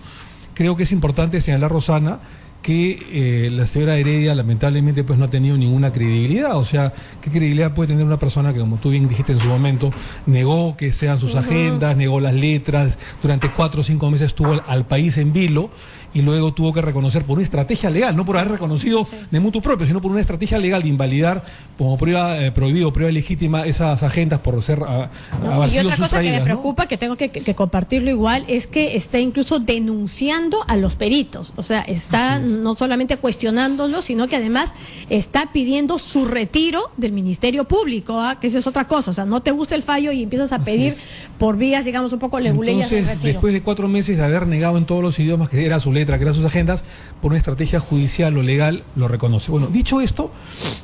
creo que es importante señalar, Rosana, que la señora Heredia lamentablemente pues no ha tenido ninguna credibilidad. O sea, ¿qué credibilidad puede tener una persona que, como tú bien dijiste en su momento, negó que sean sus agendas, negó las letras, durante 4 o 5 meses estuvo al país en vilo y luego tuvo que reconocer por una estrategia legal, no por haber reconocido de mutuo propio, sino por una estrategia legal de invalidar como prueba legítima esas agendas por ser y otra cosa que me preocupa, que tengo que compartirlo igual, es que está incluso denunciando a los peritos. O sea, está no solamente cuestionándolos, sino que además está pidiendo su retiro del Ministerio Público, que eso es otra cosa. O sea, no te gusta el fallo y empiezas a pedir por vías, digamos, un poco leguleyas de retiro. Entonces, después de 4 meses de haber negado en todos los idiomas que era su letra, que eran sus agendas, por una estrategia judicial o legal, lo reconoce. Bueno, dicho esto,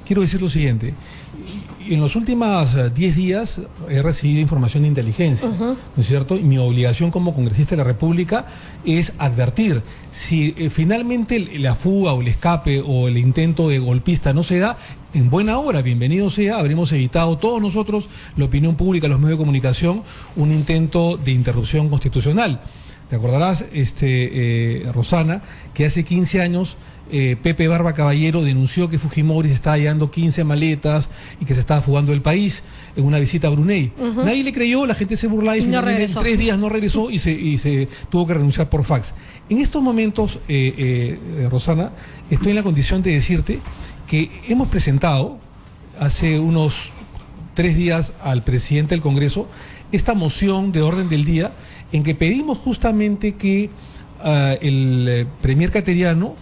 quiero decir lo siguiente. en los últimos 10 días he recibido información de inteligencia, ¿no es cierto? Y mi obligación como congresista de la República es advertir. Si finalmente la fuga o el escape o el intento de golpista no se da, en buena hora, bienvenido sea, habremos evitado todos nosotros, la opinión pública, los medios de comunicación, un intento de interrupción constitucional. Te acordarás, Rosana, que hace 15 años Pepe Barba Caballero denunció que Fujimori se estaba llevando 15 maletas y que se estaba fugando del país en una visita a Brunei. Nadie le creyó, la gente se burlaba y finalmente en 3 días no regresó y se tuvo que renunciar por fax. En estos momentos, Rosana, estoy en la condición de decirte que hemos presentado hace unos 3 días al presidente del Congreso esta moción de orden del día en que pedimos justamente que el premier cateriano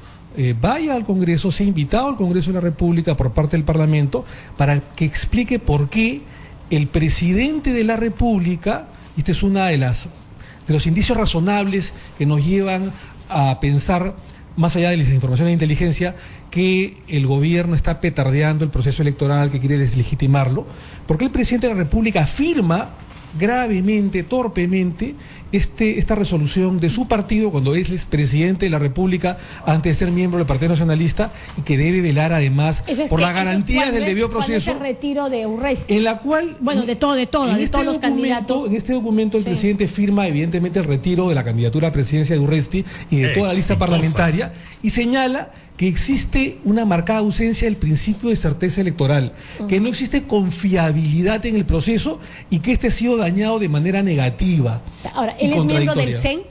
vaya al Congreso, sea invitado al Congreso de la República por parte del Parlamento para que explique por qué el presidente de la República, y este es una de los indicios razonables que nos llevan a pensar, más allá de las informaciones de inteligencia, que el gobierno está petardeando el proceso electoral, que quiere deslegitimarlo, porque el presidente de la República afirma gravemente, torpemente, esta resolución de su partido cuando él es presidente de la República antes de ser miembro del Partido Nacionalista y que debe velar además por las garantías del debido proceso. El retiro de Urresti. En la cual, bueno, de todos los candidatos. En este documento el presidente firma evidentemente el retiro de la candidatura a presidencia de Urresti y de toda la lista parlamentaria y señala que existe una marcada ausencia del principio de certeza electoral, que no existe confiabilidad en el proceso y que este ha sido dañado de manera negativa. Ahora, ¿él es miembro del CEN?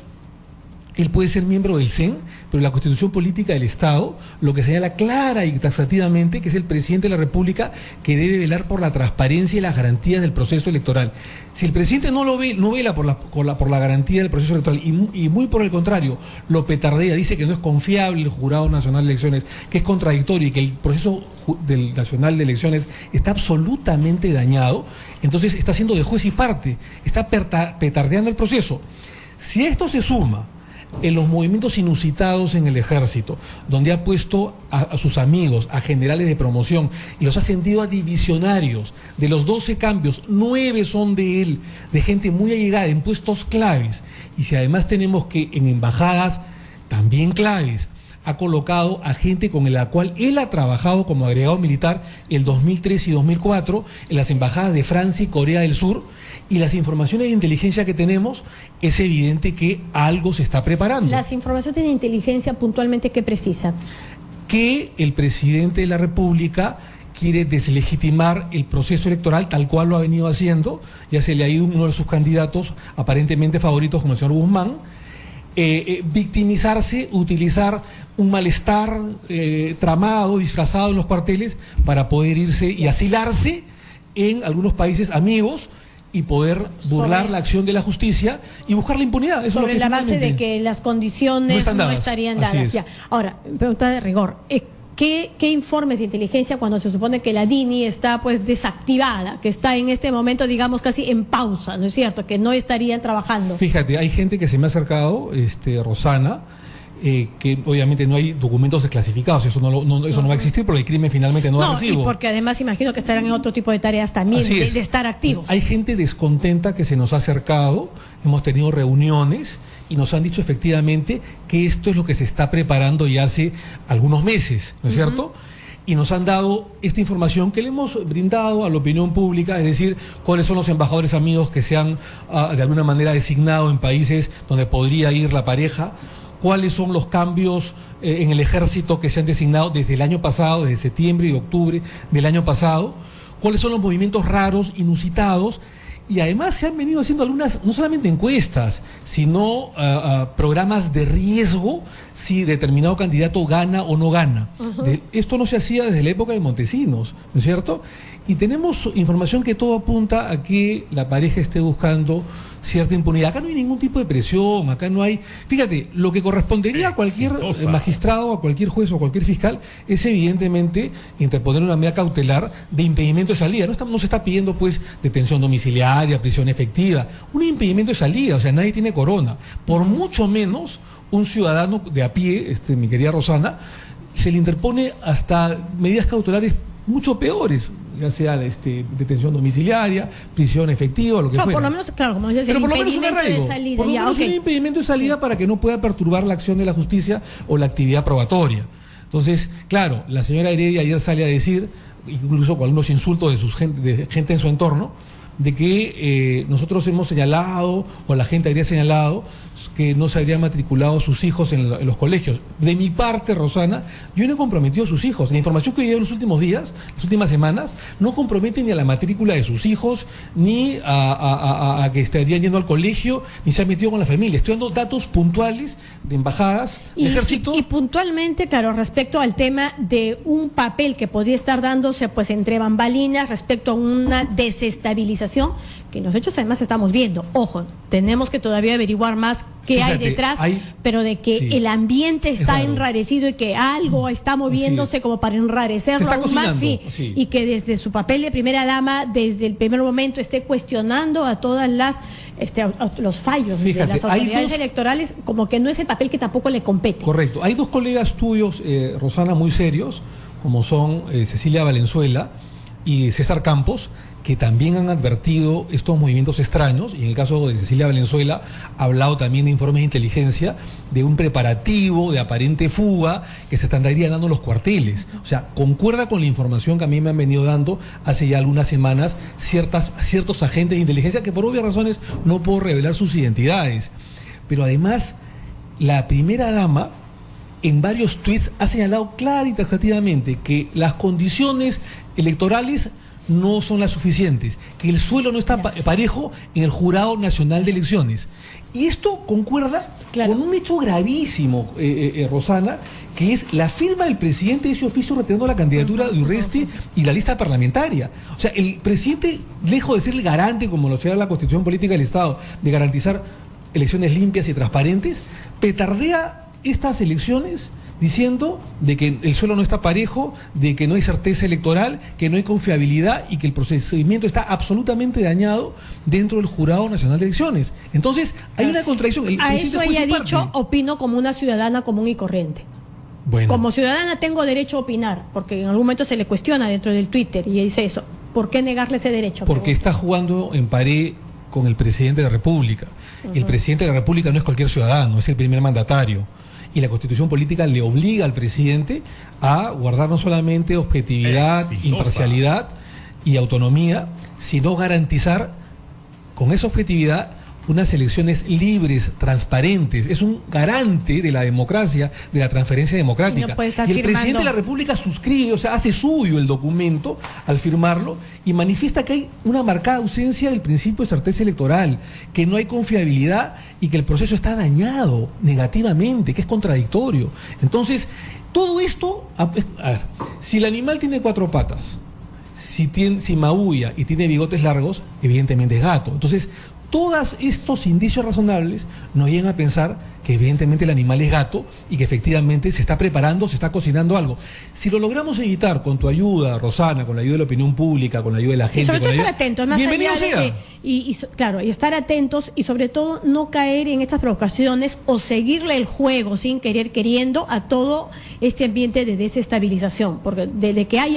Él puede ser miembro del CEN, pero la Constitución Política del Estado lo que señala clara y taxativamente que es el presidente de la República que debe velar por la transparencia y las garantías del proceso electoral. Si el presidente no vela por la garantía del proceso electoral y muy por el contrario lo petardea, dice que no es confiable el Jurado Nacional de Elecciones, que es contradictorio y que el proceso del Nacional de Elecciones está absolutamente dañado, entonces está siendo de juez y parte, está petardeando el proceso. Si esto se suma en los movimientos inusitados en el ejército, donde ha puesto a sus amigos, a generales de promoción, y los ha ascendido a divisionarios, de los 12 cambios, 9 son de él, de gente muy allegada, en puestos claves, y si además tenemos que en embajadas también claves, ha colocado a gente con la cual él ha trabajado como agregado militar el 2003 y 2004 en las embajadas de Francia y Corea del Sur, y las informaciones de inteligencia que tenemos, es evidente que algo se está preparando. Las informaciones de inteligencia puntualmente, ¿qué precisan? Que el presidente de la República quiere deslegitimar el proceso electoral tal cual lo ha venido haciendo, ya se le ha ido uno de sus candidatos aparentemente favoritos como el señor Guzmán, victimizarse, utilizar un malestar tramado, disfrazado en los cuarteles para poder irse y asilarse en algunos países amigos y poder burlar la acción de la justicia y buscar la impunidad. Eso sobre es lo que la base de que las condiciones no estarían dadas. Ya. Ahora, pregunta de rigor. ¿Qué informes de inteligencia cuando se supone que la DINI está pues desactivada, que está en este momento, digamos, casi en pausa, ¿no es cierto? Que no estarían trabajando. Fíjate, hay gente que se me ha acercado, Rosana, que obviamente no hay documentos desclasificados, eso no va a existir porque el crimen finalmente no da recibo. Y porque además imagino que estarán en otro tipo de tareas también, de estar activos. Hay gente descontenta que se nos ha acercado, hemos tenido reuniones y nos han dicho efectivamente que esto es lo que se está preparando ya hace algunos meses, ¿no es cierto? Y nos han dado esta información que le hemos brindado a la opinión pública, es decir, cuáles son los embajadores amigos que se han de alguna manera designado en países donde podría ir la pareja, cuáles son los cambios en el ejército que se han designado desde el año pasado, desde septiembre y octubre del año pasado, cuáles son los movimientos raros, inusitados, y además se han venido haciendo algunas, no solamente encuestas, sino programas de riesgo si determinado candidato gana o no gana. Esto no se hacía desde la época de Montesinos, ¿no es cierto? Y tenemos información que todo apunta a que la pareja esté buscando cierta impunidad. Acá no hay ningún tipo de presión, acá no hay... Fíjate, lo que correspondería a cualquier magistrado, a cualquier juez o a cualquier fiscal es evidentemente interponer una medida cautelar de impedimento de salida. No se está pidiendo pues detención domiciliaria, prisión efectiva, un impedimento de salida, o sea, nadie tiene corona. Por mucho menos un ciudadano de a pie, mi querida Rosana, se le interpone hasta medidas cautelares mucho peores, ya sea detención domiciliaria, prisión efectiva, lo que fuera. Por lo menos, claro, como decía, pero por lo menos un arraigo, por lo menos un impedimento de salida para que no pueda perturbar la acción de la justicia o la actividad probatoria. Entonces, claro, la señora Heredia ayer sale a decir, incluso con algunos insultos de gente en su entorno, de que nosotros hemos señalado, o la gente habría señalado, que no se habrían matriculado sus hijos en los colegios. De mi parte, Rosana, yo no he comprometido a sus hijos. La información que he llegado en los últimos días, las últimas semanas, no compromete ni a la matrícula de sus hijos, ni a que estarían yendo al colegio, ni se han metido con la familia. Estoy dando datos puntuales de embajadas, de ejército. Y puntualmente, claro, respecto al tema de un papel que podría estar dándose pues entre bambalinas respecto a una desestabilización que en los hechos además estamos viendo. Ojo, tenemos que todavía averiguar más qué hay detrás, pero de que el ambiente está enrarecido y que algo está moviéndose como para enrarecerlo aún más, y que desde su papel de primera dama, desde el primer momento, esté cuestionando a todas los fallos de las autoridades electorales, como que no es el papel que tampoco le compete. Correcto. Hay dos colegas tuyos, Rosana, muy serios, como son Cecilia Valenzuela y César Campos, que también han advertido estos movimientos extraños, y en el caso de Cecilia Valenzuela ha hablado también de informes de inteligencia de un preparativo de aparente fuga que se estarían dando en los cuarteles. O sea, concuerda con la información que a mí me han venido dando hace ya algunas semanas ciertos agentes de inteligencia que por obvias razones no puedo revelar sus identidades. Pero además, la primera dama en varios tweets ha señalado clara y taxativamente que las condiciones electorales no son las suficientes, que el suelo no está parejo en el Jurado Nacional de Elecciones. Y esto concuerda con un hecho gravísimo, Rosana, que es la firma del presidente de ese oficio retirando la candidatura de Urresti y la lista parlamentaria. O sea, el presidente, lejos de ser el garante, como lo sea la Constitución Política del Estado, de garantizar elecciones limpias y transparentes, petardea estas elecciones diciendo de que el suelo no está parejo, de que no hay certeza electoral, que no hay confiabilidad y que el procedimiento está absolutamente dañado dentro del Jurado Nacional de Elecciones. Entonces, hay una contradicción. A eso ella ha dicho, opino como una ciudadana común y corriente. Bueno. Como ciudadana tengo derecho a opinar, porque en algún momento se le cuestiona dentro del Twitter y ella dice eso. ¿Por qué negarle ese derecho? Porque está jugando en pared con el presidente de la República. Y el presidente de la República no es cualquier ciudadano, es el primer mandatario. Y la Constitución Política le obliga al presidente a guardar no solamente objetividad, imparcialidad y autonomía, sino garantizar con esa objetividad unas elecciones libres, transparentes. Es un garante de la democracia, de la transferencia democrática. Y el presidente de la República suscribe, o sea, hace suyo el documento al firmarlo y manifiesta que hay una marcada ausencia del principio de certeza electoral, que no hay confiabilidad y que el proceso está dañado negativamente, que es contradictorio. Entonces, todo esto, a ver, si el animal tiene 4 patas, si maulla y tiene bigotes largos, evidentemente es gato. Entonces, todos estos indicios razonables nos llegan a pensar que evidentemente el animal es gato y que efectivamente se está preparando, se está cocinando algo. Si lo logramos evitar con tu ayuda, Rosana, con la ayuda de la opinión pública, con la ayuda de la gente... Y sobre todo estar atentos, más allá de que, claro, y estar atentos y sobre todo no caer en estas provocaciones o seguirle el juego sin querer, queriendo a todo este ambiente de desestabilización, porque de que hay.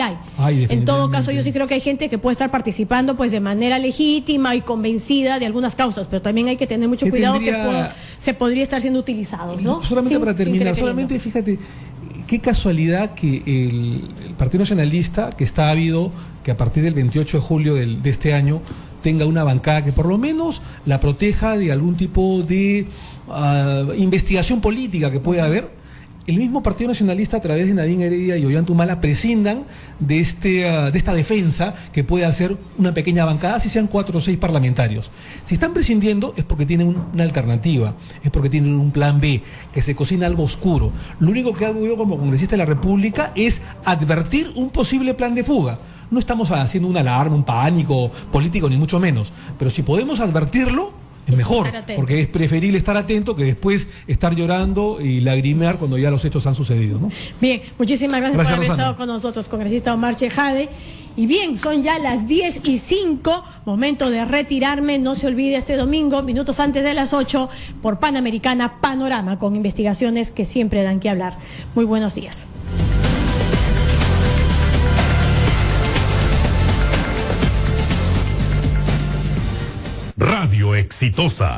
En todo caso, yo sí creo que hay gente que puede estar participando pues de manera legítima y convencida de algunas causas, pero también hay que tener mucho cuidado que se podría estar siendo utilizados, ¿no? Solamente para terminar, solamente fíjate, qué casualidad que el Partido Nacionalista, que está ávido que a partir del 28 de julio de este año tenga una bancada que por lo menos la proteja de algún tipo de investigación política que pueda haber. El mismo Partido Nacionalista, a través de Nadine Heredia y Ollantumala, prescindan de esta defensa que puede hacer una pequeña bancada, si sean 4 o 6 parlamentarios. Si están prescindiendo es porque tienen una alternativa, es porque tienen un plan B, que se cocina algo oscuro. Lo único que hago yo como congresista de la República es advertir un posible plan de fuga. No estamos haciendo una alarma, un pánico político, ni mucho menos. Pero si podemos advertirlo, es mejor, porque es preferible estar atento que después estar llorando y lagrimear cuando ya los hechos han sucedido, ¿no? Bien, muchísimas gracias por haber estado con nosotros, congresista Omar Chejade. Y bien, son ya las 10:05, momento de retirarme. No se olvide este domingo, minutos antes de las 8, por Panamericana Panorama, con investigaciones que siempre dan que hablar. Muy buenos días. Radio Exitosa.